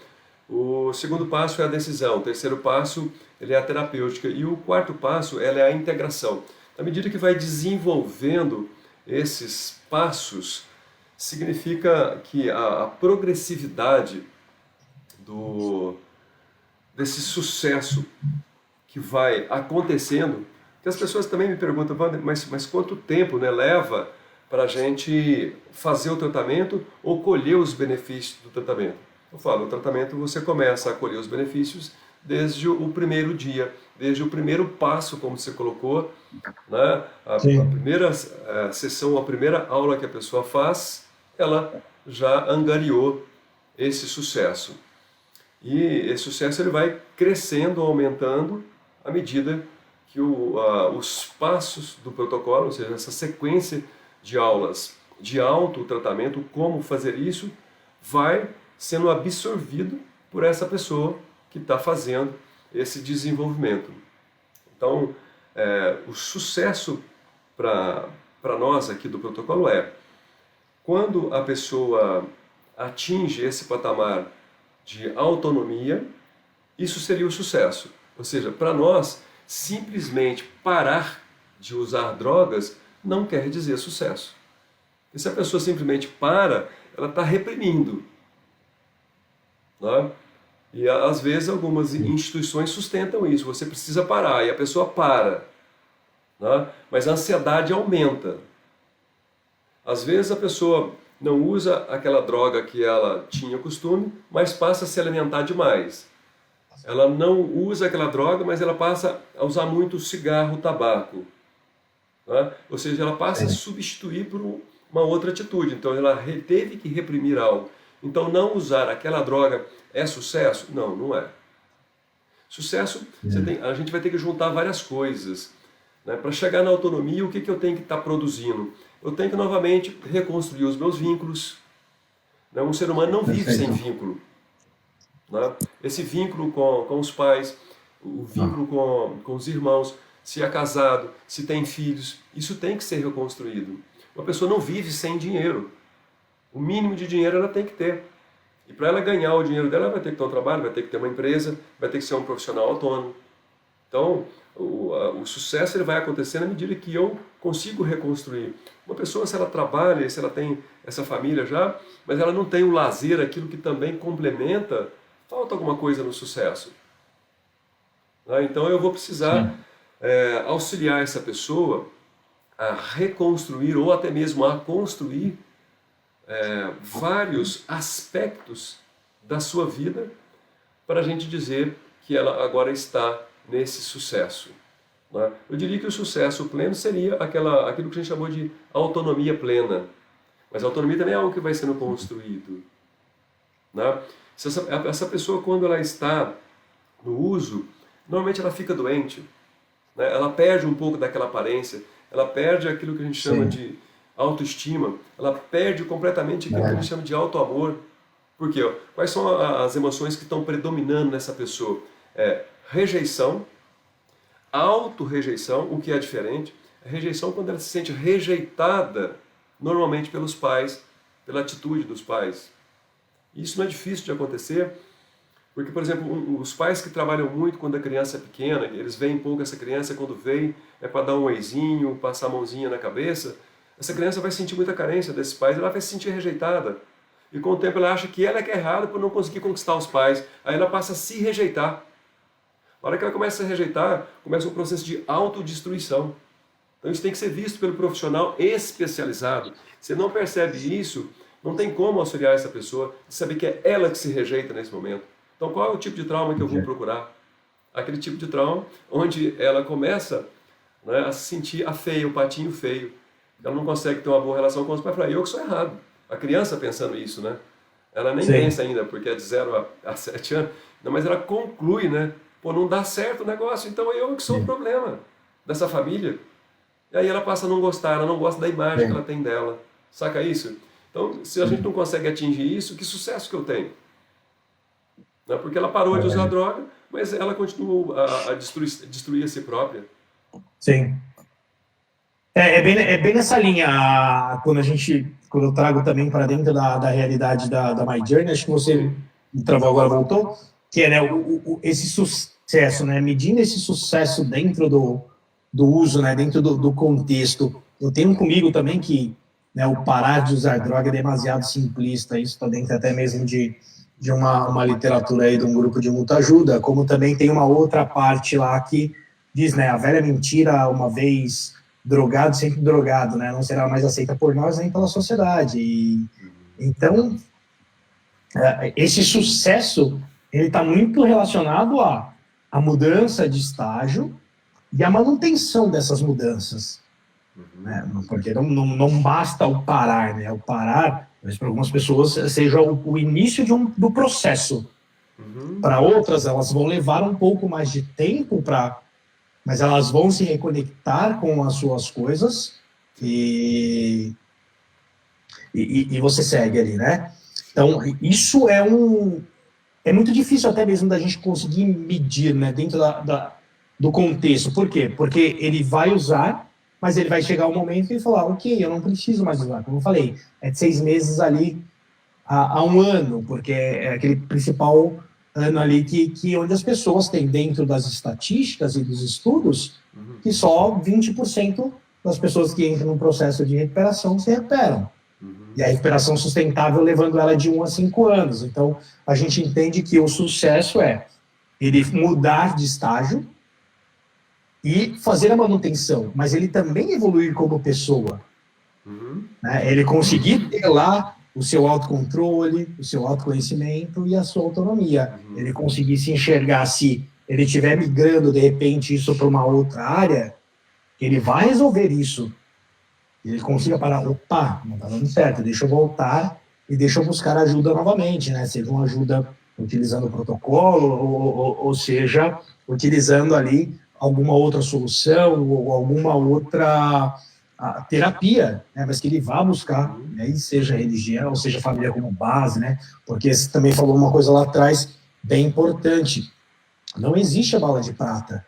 o segundo passo é a decisão, o terceiro passo ele é a terapêutica e o quarto passo é a integração. À medida que vai desenvolvendo esses passos, significa que a progressividade desse sucesso que vai acontecendo, que as pessoas também me perguntam, mas quanto tempo, né, leva para a gente fazer o tratamento ou colher os benefícios do tratamento? Eu falo, o tratamento você começa a colher os benefícios desde o primeiro dia, desde o primeiro passo, como você colocou, né? A primeira sessão, a primeira aula que a pessoa faz, ela já angariou esse sucesso. E esse sucesso ele vai crescendo, aumentando, à medida que os passos do protocolo, ou seja, essa sequência de aulas de autotratamento, como fazer isso, vai sendo absorvido por essa pessoa que está fazendo esse desenvolvimento. Então, o sucesso para nós aqui do protocolo é quando a pessoa atinge esse patamar de autonomia, isso seria o sucesso. Ou seja, para nós, simplesmente parar de usar drogas não quer dizer sucesso. E se a pessoa simplesmente para, ela está reprimindo. Né? E às vezes algumas instituições sustentam isso, você precisa parar, e a pessoa para. Né? Mas a ansiedade aumenta. Às vezes a pessoa não usa aquela droga que ela tinha costume, mas passa a se alimentar demais. Ela não usa aquela droga, mas ela passa a usar muito cigarro, tabaco. Né? Ou seja, ela passa a substituir por uma outra atitude. Então ela teve que reprimir algo. Então não usar aquela droga é sucesso? Não, não é. Sucesso, a gente vai ter que juntar várias coisas. Né? Para chegar na autonomia, o que eu tenho que estar produzindo? Eu tenho que novamente reconstruir os meus vínculos. Né? Um ser humano não vive sem vínculo. Né? Esse vínculo com os pais, o vínculo com os irmãos, se é casado, se tem filhos, isso tem que ser reconstruído. Uma pessoa não vive sem dinheiro. O mínimo de dinheiro ela tem que ter. E para ela ganhar o dinheiro dela, ela vai ter que ter um trabalho, vai ter que ter uma empresa, vai ter que ser um profissional autônomo. Então, o sucesso ele vai acontecer na medida que eu consigo reconstruir. Uma pessoa, se ela trabalha, se ela tem essa família já, mas ela não tem o lazer, aquilo que também complementa, falta alguma coisa no sucesso. Então eu vou precisar auxiliar essa pessoa a reconstruir ou até mesmo a construir vários aspectos da sua vida para a gente dizer que ela agora está nesse sucesso. Né? Eu diria que o sucesso pleno seria aquilo que a gente chamou de autonomia plena. Mas a autonomia também é algo que vai sendo construído. Né? Essa pessoa, quando ela está no uso, normalmente ela fica doente. Né? Ela perde um pouco daquela aparência, ela perde aquilo que a gente chama de autoestima, ela perde completamente aquilo que a gente chama de autoamor. Por quê? Quais são as emoções que estão predominando nessa pessoa? Rejeição, auto-rejeição, o que é diferente. A rejeição quando ela se sente rejeitada, normalmente pelos pais, pela atitude dos pais. Isso não é difícil de acontecer, porque, por exemplo, os pais que trabalham muito quando a criança é pequena, eles veem pouco essa criança, quando vem é para dar um oizinho, passar a mãozinha na cabeça, essa criança vai sentir muita carência desses pais, ela vai se sentir rejeitada. E com o tempo ela acha que ela é que é errada por não conseguir conquistar os pais, aí ela passa a se rejeitar. Na hora que ela começa a se rejeitar, começa um processo de autodestruição. Então isso tem que ser visto pelo profissional especializado. Se não percebe isso, não tem como auxiliar essa pessoa de saber que é ela que se rejeita nesse momento. Então qual é o tipo de trauma que eu vou procurar? Aquele tipo de trauma onde ela começa, né, a se sentir a feia, o patinho feio. Ela não consegue ter uma boa relação com os pais. Fala, eu que sou errado. A criança pensando isso, né? Ela nem pensa ainda, porque é de 0 a 7 anos. Não, mas ela conclui, né? Pô, não dá certo o negócio, então eu que sou o problema dessa família. E aí ela passa a não gostar, ela não gosta da imagem que ela tem dela. Saca isso? Então, se a gente não consegue atingir isso, que sucesso que eu tenho? Não é porque ela parou de usar droga, mas ela continua a destruir a si própria. Sim. É bem nessa linha, quando eu trago também para dentro da realidade da My Journey, acho que você travou agora, voltou, que é, né, esse sucesso, né, medindo esse sucesso dentro do uso, né, dentro do contexto. Eu tenho comigo também que, né, o parar de usar droga é demasiado simplista, isso está dentro até mesmo de uma literatura aí de um grupo de muita ajuda, como também tem uma outra parte lá que diz, né, a velha mentira, uma vez drogado, sempre drogado, né, não será mais aceita por nós nem pela sociedade. Então, esse sucesso, ele está muito relacionado à mudança de estágio e à manutenção dessas mudanças. Né? Porque não basta o parar, né? O parar Talvez para algumas pessoas seja o início do processo. Para outras, elas vão levar um pouco mais de tempo mas elas vão se reconectar com as suas coisas e você segue ali, né? Então, isso é muito difícil até mesmo da gente conseguir medir, né, dentro do contexto. Por quê? Porque ele vai usar, mas ele vai chegar um momento que ele falar, ok, eu não preciso mais usar. Como eu falei, é de 6 meses ali a um ano, porque é aquele principal ano ali onde as pessoas têm dentro das estatísticas e dos estudos que só 20% das pessoas que entram no processo de recuperação se recuperam. E a recuperação sustentável levando ela de 1 a 5 anos. Então, a gente entende que o sucesso é ele mudar de estágio e fazer a manutenção, mas ele também evoluir como pessoa. Né? Ele conseguir ter lá o seu autocontrole, o seu autoconhecimento e a sua autonomia. Ele conseguir se enxergar, se ele estiver migrando, de repente, isso para uma outra área, ele vai resolver isso. Ele consiga parar, opa, não está dando certo, deixa eu voltar e deixa eu buscar ajuda novamente, né? Seja uma ajuda utilizando o protocolo, ou seja, utilizando ali alguma outra solução ou alguma outra terapia, né? Mas que ele vá buscar, né? E seja religião, ou seja família como base, né? Porque você também falou uma coisa lá atrás bem importante. Não existe a bala de prata.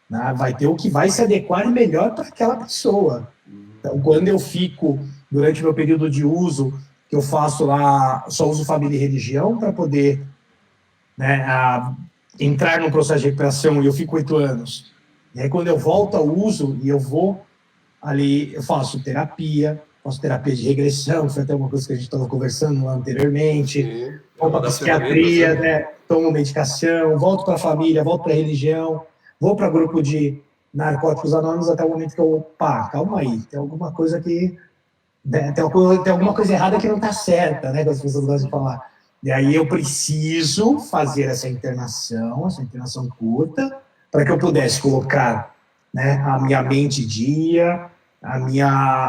Né? Vai ter o que vai se adequar melhor para aquela pessoa. Então, quando eu fico, durante meu período de uso, que eu faço lá, só uso família e religião para poder, né, entrar no processo de recuperação, e eu fico 8 anos. E aí, quando eu volto ao uso, e eu vou ali, eu faço terapia de regressão, foi até uma coisa que a gente estava conversando lá anteriormente, vou para a psiquiatria, né, tomo medicação, volto para a família, volto para a religião, vou para grupo de Narcóticos Anônimos até o momento que eu, calma aí, tem alguma coisa que, né, tem alguma coisa errada que não está certa, né, que as pessoas gostam de falar. E aí eu preciso fazer essa internação curta, para que eu pudesse colocar, né, a minha mente em dia,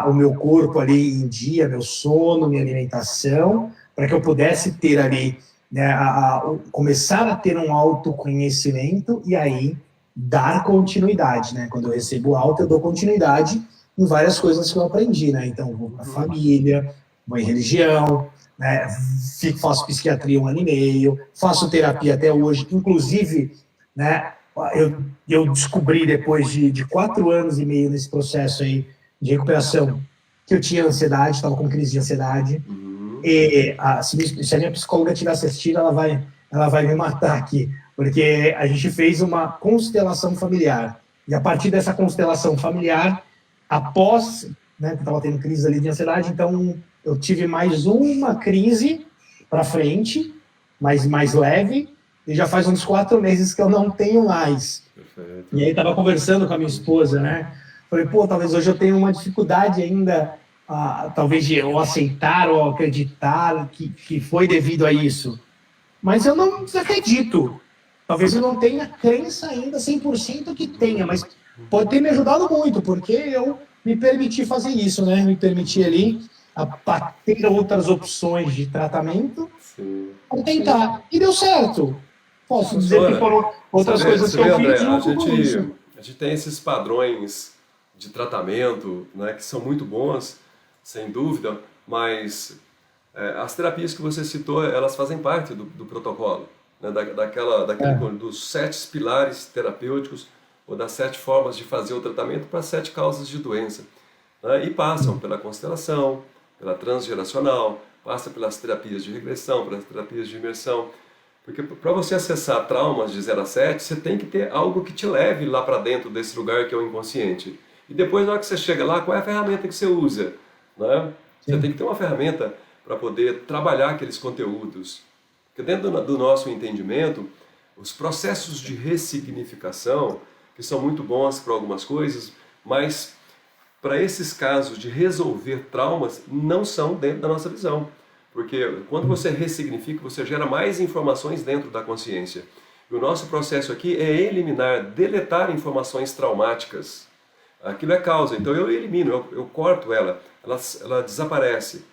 o meu corpo ali em dia, meu sono, minha alimentação, para que eu pudesse ter ali, né, começar a ter um autoconhecimento e aí dar continuidade, né? Quando eu recebo alta, eu dou continuidade em várias coisas que eu aprendi, né? Então, vou para a família, vou em religião, né? Faço psiquiatria 1 ano e meio, faço terapia até hoje, inclusive, né? Eu descobri depois de 4 anos e meio nesse processo aí de recuperação que eu tinha ansiedade, estava com crise de ansiedade. E se a minha psicóloga estiver assistindo, ela vai me matar aqui, porque a gente fez uma constelação familiar. E a partir dessa constelação familiar, após, né, que estava tendo crise ali de ansiedade, então eu tive mais uma crise para frente, mas mais leve, e já faz uns 4 meses que eu não tenho mais. Perfeito. E aí estava conversando com a minha esposa, né? Falei, talvez hoje eu tenha uma dificuldade ainda, talvez de eu aceitar ou acreditar que foi devido a isso. Mas eu não desacredito. Talvez eu não tenha crença ainda 100% que tenha, mas pode ter me ajudado muito, porque eu me permiti fazer isso, né? Me permiti ali ter outras opções de tratamento para tentar. E deu certo. Posso dizer que foram outras coisas que eu fiz junto com isso. A gente tem esses padrões de tratamento, né, que são muito bons, sem dúvida, mas as terapias que você citou, elas fazem parte do protocolo, né, dos 7 pilares terapêuticos, ou das 7 formas de fazer o tratamento para 7 causas de doença. Né, e passam pela constelação, pela transgeracional, passa pelas terapias de regressão, pelas terapias de imersão. Porque para você acessar traumas de 0 a 7, você tem que ter algo que te leve lá para dentro desse lugar que é o inconsciente. E depois, na hora que você chega lá, qual é a ferramenta que você usa? Né? Você tem que ter uma ferramenta para poder trabalhar aqueles conteúdos. Porque dentro do nosso entendimento, os processos de ressignificação, que são muito bons para algumas coisas, mas para esses casos de resolver traumas, não são dentro da nossa visão. Porque quando você ressignifica, você gera mais informações dentro da consciência. E o nosso processo aqui é eliminar, deletar informações traumáticas. Aquilo é causa, então eu elimino, eu corto ela desaparece.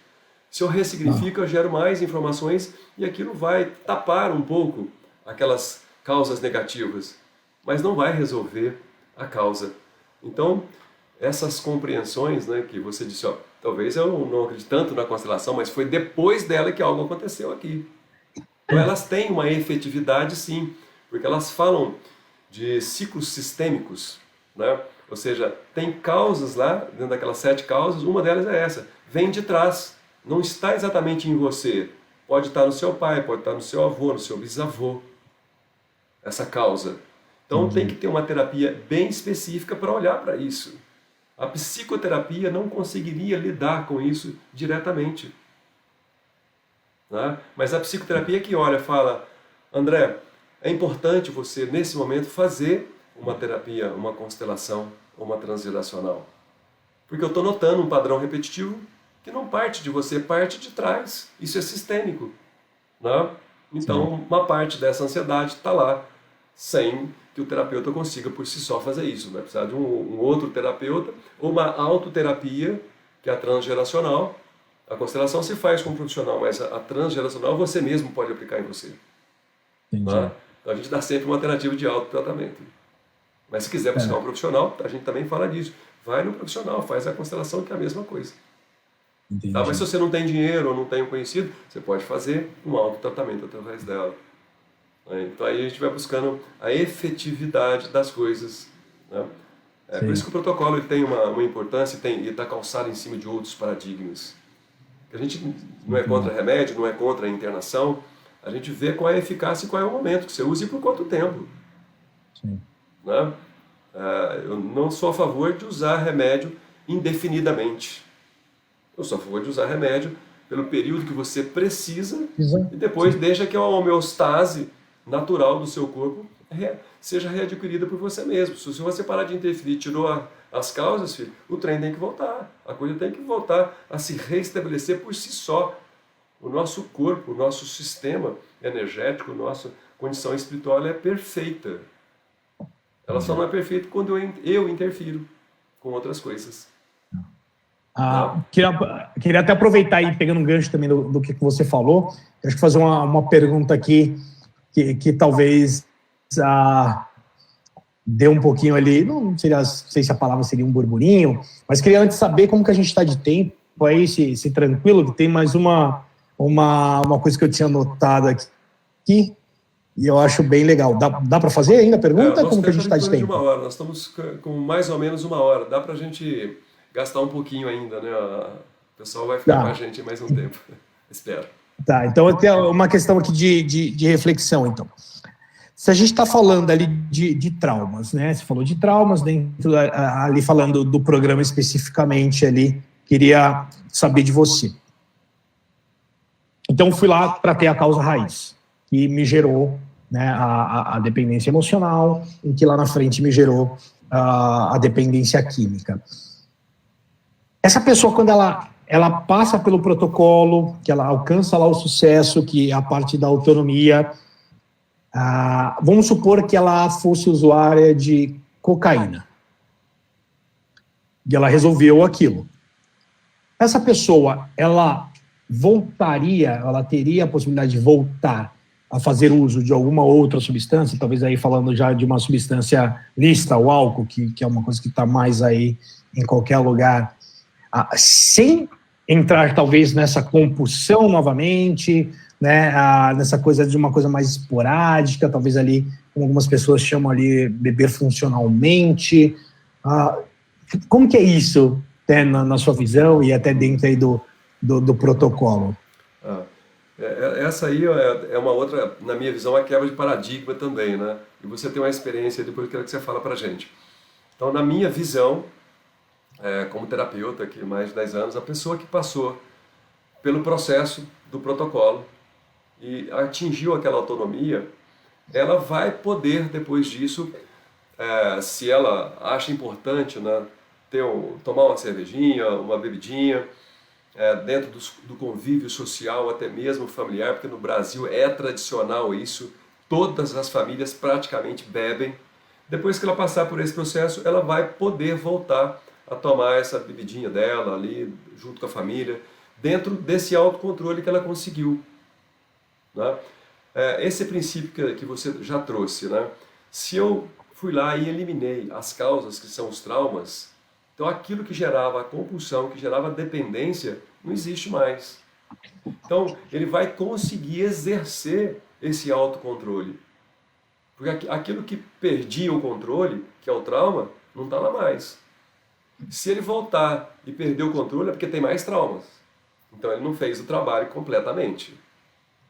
Se eu ressignifico, eu gero mais informações e aquilo vai tapar um pouco aquelas causas negativas, mas não vai resolver a causa. Então, essas compreensões, né, que você disse, ó, talvez eu não acredite tanto na constelação, mas foi depois dela que algo aconteceu aqui. Então elas têm uma efetividade sim, porque elas falam de ciclos sistêmicos, né? Ou seja, tem causas lá, dentro daquelas 7 causas, uma delas é essa, vem de trás, não está exatamente em você, pode estar no seu pai, pode estar no seu avô, no seu bisavô, essa causa. Então tem que ter uma terapia bem específica para olhar para isso. A psicoterapia não conseguiria lidar com isso diretamente. Né? Mas a psicoterapia que olha, fala, André, é importante você, nesse momento, fazer uma terapia, uma constelação, uma transgeracional. Porque eu estou notando um padrão repetitivo que não parte de você, parte de trás. Isso é sistêmico. Né? Então, uma parte dessa ansiedade está lá, sem que o terapeuta consiga por si só fazer isso. Vai precisar de um outro terapeuta, ou uma autoterapia, que é a transgeracional. A constelação se faz com um profissional, mas a transgeracional você mesmo pode aplicar em você. Tá? Então a gente dá sempre uma alternativa de autotratamento. Mas se quiser buscar um profissional, a gente também fala disso. Vai no profissional, faz a constelação, que é a mesma coisa. Tá? Mas se você não tem dinheiro ou não tem um conhecido, você pode fazer um autotratamento através dela. Então aí a gente vai buscando a efetividade das coisas. Né? Por isso que o protocolo ele tem uma importância e está calçado em cima de outros paradigmas. A gente não é contra remédio, não é contra a internação, a gente vê qual é a eficácia e qual é o momento que você usa e por quanto tempo. Sim. Né? Eu não sou a favor de usar remédio indefinidamente. Eu sou a favor de usar remédio pelo período que você precisa e depois deixa que a homeostase natural do seu corpo seja readquirida por você mesmo. Se você parar de interferir, tirou as causas, filho, o trem tem que voltar. A coisa tem que voltar a se reestabelecer por si só. O nosso corpo, o nosso sistema energético, a nossa condição espiritual é perfeita. Ela só não é perfeita quando eu interfiro com outras coisas. Queria até aproveitar aí, pegando um gancho também do que você falou, acho que fazer uma pergunta aqui que talvez dê um pouquinho ali, não sei se a palavra seria um burburinho, mas queria antes saber como que a gente está de tempo aí, se tranquilo, que tem mais uma coisa que eu tinha notado aqui e eu acho bem legal. Dá para fazer ainda a pergunta? Como que a gente está de tempo? De 1 hora. Nós estamos com mais ou menos 1 hora. Dá para a gente gastar um pouquinho ainda, né? O pessoal vai ficar com a gente mais um tempo. Espero. Tá, então eu tenho uma questão aqui de reflexão, então. Se a gente está falando ali de traumas, né? Você falou de traumas, ali falando do programa especificamente ali, queria saber de você. Então fui lá para ter a causa raiz, que me gerou, né, a dependência emocional, e que lá na frente me gerou a dependência química. Essa pessoa, quando ela passa pelo protocolo, que ela alcança lá o sucesso, que é a parte da autonomia, vamos supor que ela fosse usuária de cocaína. E ela resolveu aquilo. Essa pessoa, ela teria a possibilidade de voltar a fazer uso de alguma outra substância, talvez aí falando já de uma substância lícita, o álcool, que é uma coisa que está mais aí em qualquer lugar, sem entrar talvez nessa compulsão novamente, né, nessa coisa de uma coisa mais esporádica, talvez ali, como algumas pessoas chamam ali, beber funcionalmente. Como que é isso, né, na sua visão e até dentro aí do protocolo? Essa aí é uma outra, na minha visão, a quebra de paradigma também, né? E você tem uma experiência, depois eu quero que você fala pra gente. Então, na minha visão, como terapeuta aqui, mais de 10 anos, a pessoa que passou pelo processo do protocolo e atingiu aquela autonomia, ela vai poder, depois disso, se ela acha importante, né, tomar uma cervejinha, uma bebidinha, dentro do convívio social, até mesmo familiar, porque no Brasil é tradicional isso, todas as famílias praticamente bebem. Depois que ela passar por esse processo, ela vai poder voltar a tomar essa bebidinha dela ali, junto com a família, dentro desse autocontrole que ela conseguiu. Né? Esse princípio que você já trouxe, né? Se eu fui lá e eliminei as causas, que são os traumas, então aquilo que gerava a compulsão, que gerava a dependência, não existe mais. Então ele vai conseguir exercer esse autocontrole. Porque aquilo que perdia o controle, que é o trauma, não está lá mais. Se ele voltar e perder o controle, é porque tem mais traumas. Então ele não fez o trabalho completamente.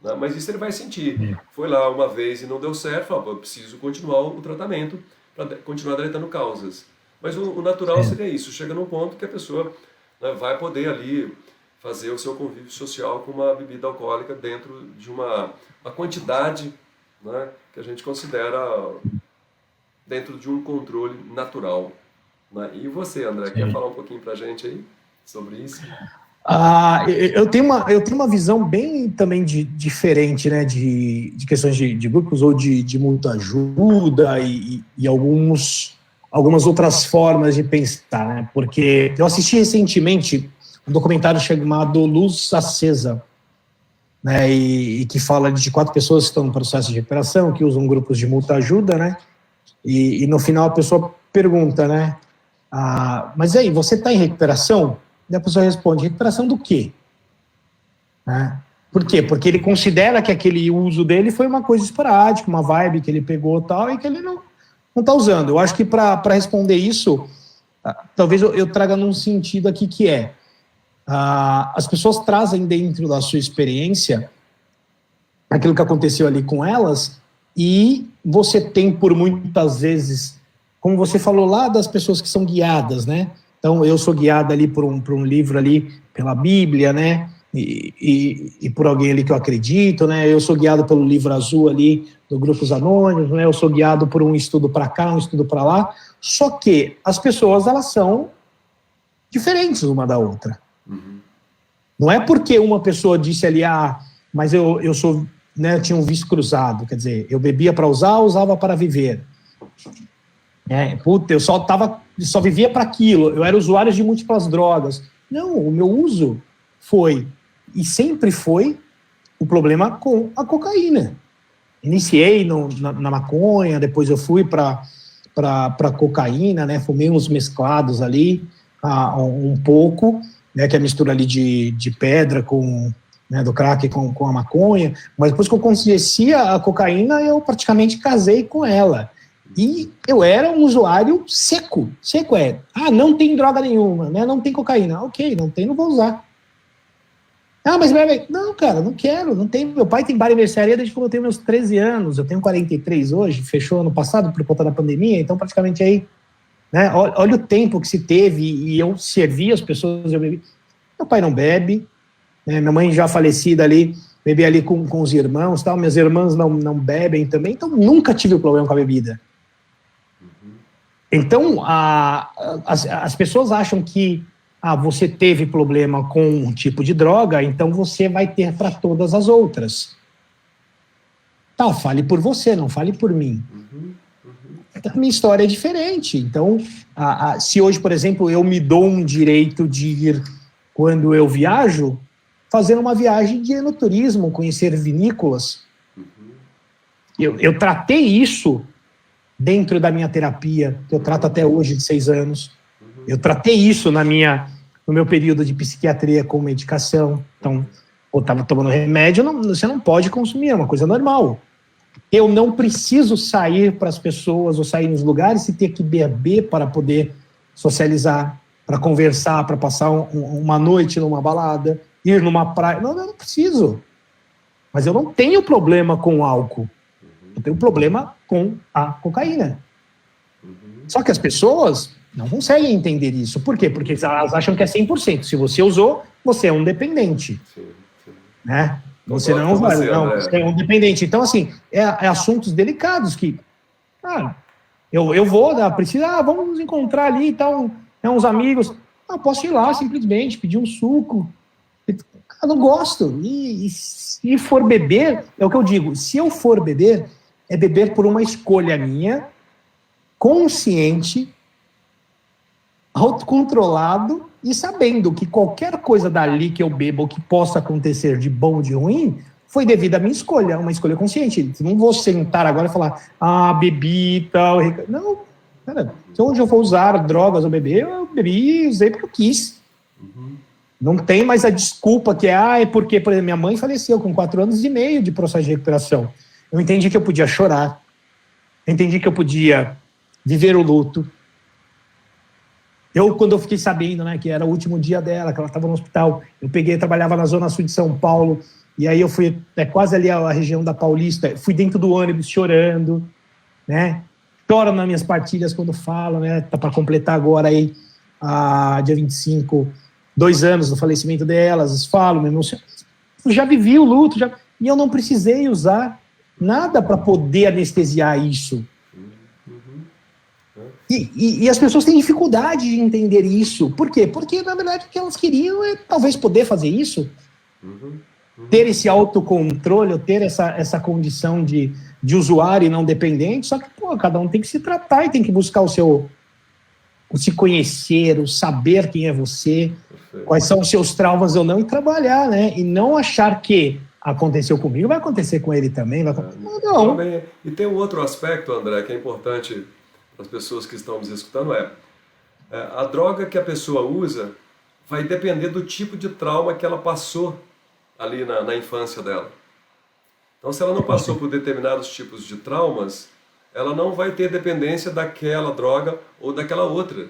Né? Mas isso ele vai sentir. Foi lá uma vez e não deu certo, falou, eu preciso continuar o tratamento para continuar deletando causas. Mas o natural seria isso. Chega num ponto que a pessoa, né, vai poder ali fazer o seu convívio social com uma bebida alcoólica dentro de uma quantidade, né, que a gente considera dentro de um controle natural. Né? E você, André, quer falar um pouquinho para a gente aí sobre isso? Eu tenho uma visão bem também diferente, né, de questões de grupos ou de muita ajuda e algumas outras formas de pensar, né, porque eu assisti recentemente um documentário chamado Luz Acesa, né, e que fala de 4 pessoas que estão no processo de recuperação, que usam grupos de muita ajuda, né, e no final a pessoa pergunta, né, mas aí, você está em recuperação? E a pessoa responde, recuperação do quê? Né? Por quê? Porque ele considera que aquele uso dele foi uma coisa esporádica, uma vibe que ele pegou tal, e que ele não está usando. Eu acho que para responder isso, talvez eu traga num sentido aqui que as pessoas trazem dentro da sua experiência aquilo que aconteceu ali com elas, e você tem por muitas vezes, como você falou lá das pessoas que são guiadas, né? Então, eu sou guiado ali por um livro ali, pela Bíblia, né, e por alguém ali que eu acredito, né, eu sou guiado pelo livro azul ali, do Grupos Anônimos, né, eu sou guiado por um estudo para cá, um estudo para lá, só que as pessoas, elas são diferentes uma da outra. Uhum. Não é porque uma pessoa disse ali, mas eu sou, né, eu tinha um vício cruzado, quer dizer, eu bebia para usar, usava para viver. Eu só vivia para aquilo, eu era usuário de múltiplas drogas. Não, o meu uso foi, e sempre foi, o problema com a cocaína. Iniciei na maconha, depois eu fui para cocaína, né, fumei uns mesclados ali, um pouco, né, que é a mistura ali de pedra com, né, do crack com a maconha, mas depois que eu conhecia a cocaína, eu praticamente casei com ela. E eu era um usuário seco. Seco não tem droga nenhuma, né? Não tem cocaína. Ok, não tem, não vou usar. Mas não, cara, não quero, não tem. Meu pai tem bar e mercearia desde quando eu tenho meus 13 anos. Eu tenho 43 hoje, fechou ano passado por conta da pandemia, então praticamente aí, né? Olha o tempo que se teve e eu servi as pessoas, eu bebi. Meu pai não bebe, né? Minha mãe já falecida ali, bebi ali com os irmãos, tal. Minhas irmãs não bebem também, então nunca tive problema com a bebida. Então, as pessoas acham que você teve problema com um tipo de droga, então você vai ter para todas as outras. Fale por você, não fale por mim. Então, a minha história é diferente. Então, se hoje, por exemplo, eu me dou um direito de ir, quando eu viajo, fazer uma viagem de enoturismo, conhecer vinícolas, eu tratei isso dentro da minha terapia, que eu trato até hoje de 6 anos. Eu tratei isso no meu período de psiquiatria com medicação. Então, eu estava tomando remédio, você não pode consumir, é uma coisa normal. Eu não preciso sair para as pessoas ou sair nos lugares e ter que beber para poder socializar, para conversar, para passar uma noite numa balada, ir numa praia. Não, eu não preciso. Mas eu não tenho problema com o álcool. Eu tenho problema com a cocaína. Só que as pessoas não conseguem entender isso. Por quê? Porque elas acham que é 100%. Se você usou, você é um dependente. Sim. Né? Você não você é um dependente. Então, assim, é assuntos delicados que... eu vou, precisa, vamos nos encontrar ali e tal, uns amigos. Posso ir lá, simplesmente, pedir um suco. Não gosto. E se for beber, é o que eu digo, se eu for beber, é beber por uma escolha minha, consciente, autocontrolado e sabendo que qualquer coisa dali que eu bebo ou que possa acontecer de bom ou de ruim, foi devido à minha escolha, uma escolha consciente. Não vou sentar agora e falar, bebi e tal. Não, cara, se hoje eu for usar drogas ou beber, eu bebi e usei porque eu quis. Não tem mais a desculpa que é porque, por exemplo, minha mãe faleceu com 4 anos e meio de processo de recuperação. Eu entendi que eu podia chorar, entendi que eu podia viver o luto. Quando eu fiquei sabendo, né, que era o último dia dela, que ela estava no hospital, eu trabalhava na zona sul de São Paulo, e aí eu fui quase ali a região da Paulista, fui dentro do ônibus chorando, né? Choro nas minhas partilhas quando falo, né? Tá para completar agora aí, dia 25, 2 anos do falecimento delas, falo, me emociono. Eu já vivi o luto, e eu não precisei usar nada para poder anestesiar isso. E as pessoas têm dificuldade de entender isso. Por quê? Porque, na verdade, o que elas queriam é talvez poder fazer isso. Ter esse autocontrole, ou ter essa condição de usuário e não dependente. Só que, cada um tem que se tratar e tem que buscar o se conhecer, o saber quem é você, quais são os seus traumas ou não, e trabalhar, né? E não achar que aconteceu comigo, vai acontecer com ele também. Não. Também. E tem um outro aspecto, André, que é importante para as pessoas que estão nos escutando, a droga que a pessoa usa vai depender do tipo de trauma que ela passou ali na infância dela. Então, se ela não passou por determinados tipos de traumas, ela não vai ter dependência daquela droga ou daquela outra.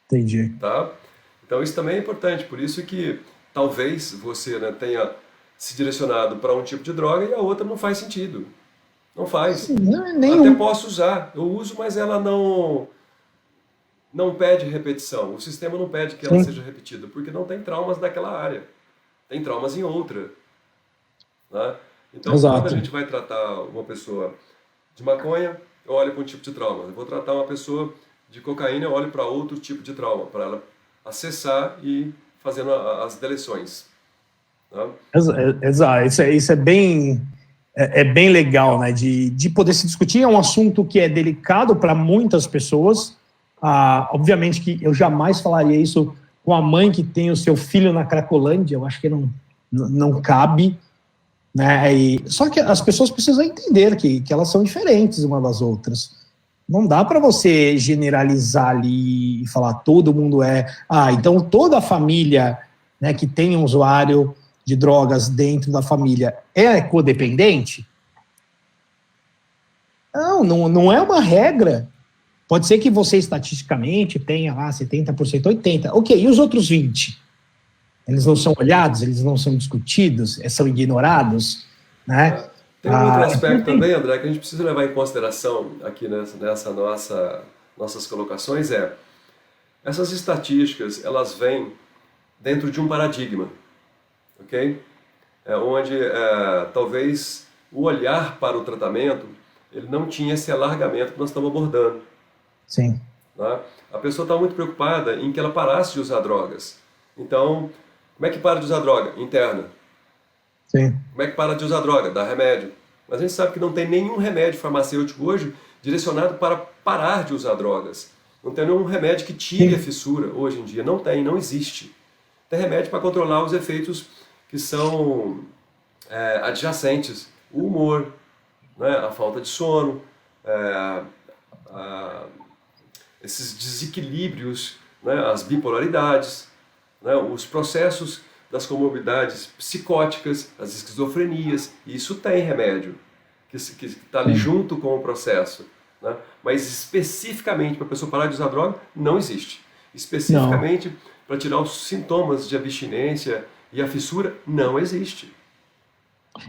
Entendi. Tá? Então, isso também é importante. Por isso que talvez você, né, tenha se direcionado para um tipo de droga e a outra não faz sentido. Não faz. Até posso usar. Eu uso, mas ela não pede repetição. O sistema não pede que ela seja repetida, porque não tem traumas daquela área. Tem traumas em outra. Né? Então, quando a gente vai tratar uma pessoa de maconha, eu olho para um tipo de trauma. Eu vou tratar uma pessoa de cocaína, eu olho para outro tipo de trauma, para ela acessar e fazendo as deleções. Né? Exato. Isso é bem... É bem legal, né, de poder se discutir. É um assunto que é delicado para muitas pessoas. Obviamente que eu jamais falaria isso com a mãe que tem o seu filho na Cracolândia. Eu acho que não cabe. Né? Só que as pessoas precisam entender que elas são diferentes umas das outras. Não dá para você generalizar ali e falar todo mundo então toda a família, né, que tem um usuário de drogas dentro da família é codependente? Não é uma regra. Pode ser que você estatisticamente tenha lá 70%, 80%. Ok, e os outros 20%? Eles não são olhados, eles não são discutidos, são ignorados, né? Tem um outro aspecto também, André, que a gente precisa levar em consideração aqui nessa nossas colocações, essas estatísticas, elas vêm dentro de um paradigma. Ok? Onde talvez o olhar para o tratamento ele não tinha esse alargamento que nós estamos abordando. Sim. Né? A pessoa está muito preocupada em que ela parasse de usar drogas. Então, como é que para de usar droga? Interna. Sim. Como é que para de usar droga? Dá remédio. Mas a gente sabe que não tem nenhum remédio farmacêutico hoje direcionado para parar de usar drogas. Não tem nenhum remédio que tire a fissura hoje em dia. Não existe. Tem remédio para controlar os efeitos que são adjacentes, o humor, né, a falta de sono, esses desequilíbrios, né, as bipolaridades, né, os processos das comorbidades psicóticas, as esquizofrenias, e isso tem remédio, que está ali junto com o processo. Né? Mas especificamente para a pessoa parar de usar droga, não existe. Especificamente para tirar os sintomas de abstinência e a fissura, não existe.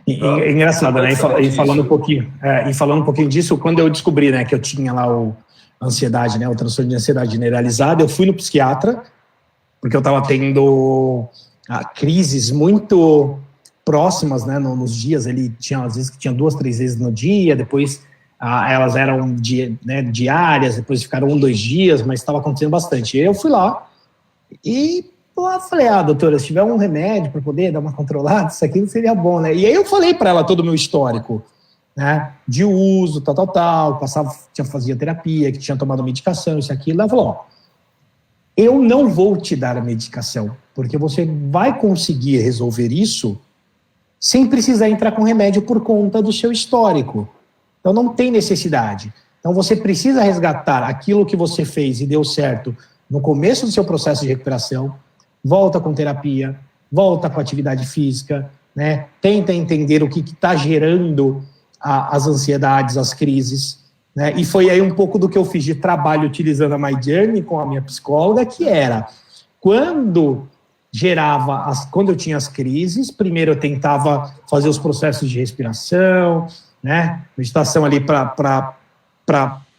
É engraçado, né? E falando um pouquinho disso, quando eu descobri, né, que eu tinha lá ansiedade, né, o transtorno de ansiedade generalizada, eu fui no psiquiatra, porque eu estava tendo crises muito próximas, né, nos dias. Ele tinha, às vezes, que tinha 2, 3 vezes no dia, depois elas eram diárias, depois ficaram 1, 2 dias, mas estava acontecendo bastante. E eu fui lá e falei, doutora, se tiver um remédio para poder dar uma controlada, isso aqui seria bom, né? E aí eu falei para ela todo o meu histórico, né, de uso, fazia terapia, que tinha tomado medicação, isso aqui. Ela falou, eu não vou te dar a medicação, porque você vai conseguir resolver isso sem precisar entrar com remédio por conta do seu histórico. Então não tem necessidade. Então você precisa resgatar aquilo que você fez e deu certo no começo do seu processo de recuperação, volta com terapia, volta com atividade física, né? Tenta entender o que está gerando as ansiedades, as crises, né? E foi aí um pouco do que eu fiz de trabalho utilizando a My Journey com a minha psicóloga, que era, quando eu tinha as crises, primeiro eu tentava fazer os processos de respiração, né? Meditação ali para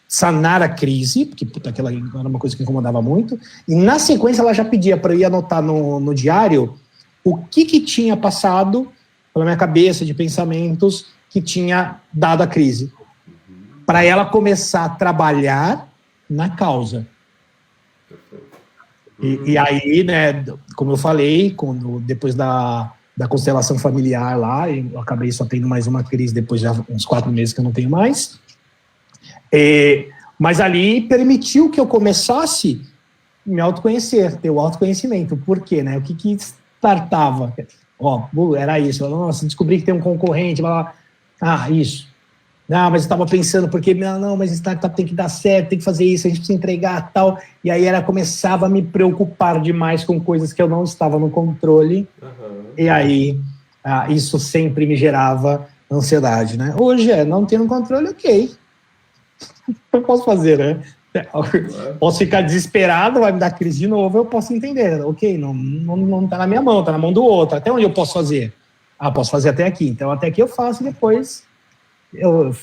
sanar a crise, porque aquela era uma coisa que incomodava muito, e na sequência ela já pedia para eu ir anotar no diário o que tinha passado pela minha cabeça de pensamentos que tinha dado a crise, para ela começar a trabalhar na causa. E aí, né, como eu falei, depois da constelação familiar lá, eu acabei só tendo mais uma crise depois de uns 4 meses que eu não tenho mais, mas ali permitiu que eu começasse a me autoconhecer, ter o autoconhecimento. Por quê, né? O que startava? Era isso. Nossa, descobri que tem um concorrente, blá, blá. Isso. Não, mas eu estava pensando, porque, não, mas startup tem que dar certo, tem que fazer isso, a gente precisa entregar tal. E aí começava a me preocupar demais com coisas que eu não estava no controle. Uhum. E aí, isso sempre me gerava ansiedade, né? Hoje não tendo controle, ok. Eu posso fazer, né? Posso ficar desesperado, vai me dar crise de novo, eu posso entender. Ok, não tá na minha mão, tá na mão do outro. Até onde eu posso fazer? Posso fazer até aqui. Então, até aqui eu faço e depois eu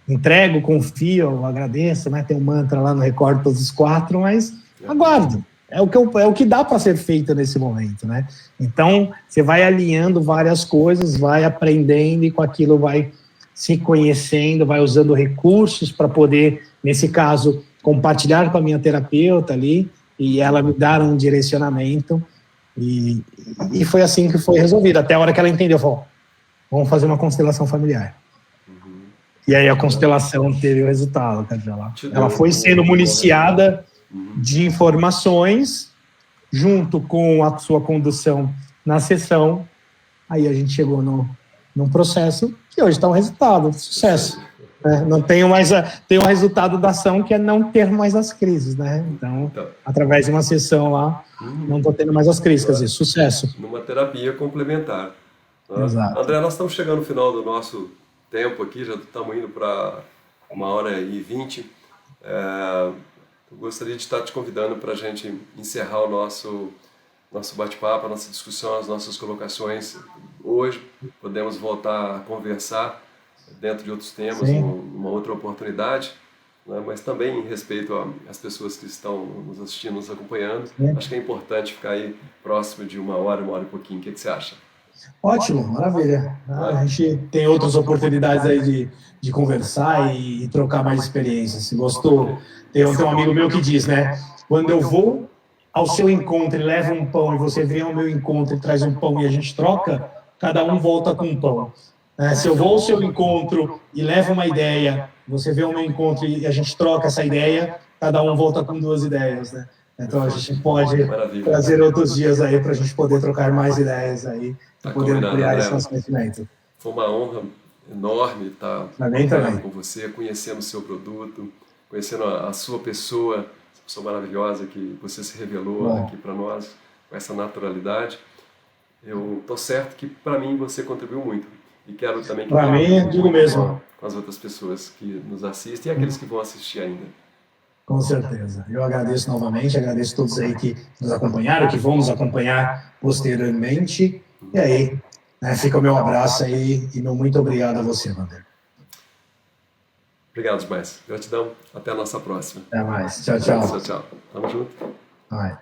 entrego, confio, eu agradeço, né? Tem um mantra lá, não recordo todos os 4, mas aguardo. É o que dá para ser feito nesse momento, né? Então, você vai alinhando várias coisas, vai aprendendo e com aquilo vai se conhecendo, vai usando recursos para poder, nesse caso, compartilhar com a minha terapeuta ali e ela me dar um direcionamento. E foi assim que foi resolvido. Até a hora que ela entendeu, falou, vamos fazer uma constelação familiar. Uhum. E aí a constelação teve o resultado. Ela foi sendo municiada de informações junto com a sua condução na sessão. Aí a gente chegou num processo que hoje está um resultado, sucesso. Não tenho mais tem o resultado da ação, que é não ter mais as crises, né? Então, através de uma sessão lá, não estou tendo mais as crises, quer dizer, sucesso. Numa terapia complementar. Exato. André, nós estamos chegando no final do nosso tempo aqui, já estamos indo para 1h20. Eu gostaria de estar te convidando para a gente encerrar o nosso bate-papo, a nossa discussão, as nossas colocações. Hoje podemos voltar a conversar dentro de outros temas, numa outra oportunidade, né? Mas também em respeito às pessoas que estão nos assistindo, nos acompanhando. Acho que é importante ficar aí próximo de 1 hora e pouquinho. O que você acha? Ótimo, maravilha. A gente tem outras oportunidades aí de conversar e trocar mais experiências. Se gostou, tem um amigo meu que diz, né? Quando eu vou ao seu encontro e levo um pão, e você vem ao meu encontro e traz um pão e a gente troca, cada um volta com um pão. Se eu vou ao seu encontro e levo uma ideia, você vê ao meu encontro e a gente troca essa ideia, cada um volta com 2 ideias, né? Então a gente pode trazer outros dias aí para a gente poder trocar mais ideias aí, poder ampliar esse nosso conhecimento. Foi uma honra enorme estar com você, conhecendo o seu produto, conhecendo a sua pessoa maravilhosa que você se revelou aqui para nós, com essa naturalidade. Eu estou certo que para mim você contribuiu muito. E quero também que para mim, digo mesmo, com as outras pessoas que nos assistem e aqueles que vão assistir ainda. Com certeza. Eu agradeço novamente, agradeço a todos aí que nos acompanharam, que vão nos acompanhar posteriormente. E aí, fica o meu abraço aí e meu muito obrigado a você, Wander. Obrigado demais. Gratidão. Até a nossa próxima. Até mais. Tchau, tchau. Tchau, tchau. Tamo junto. Vai.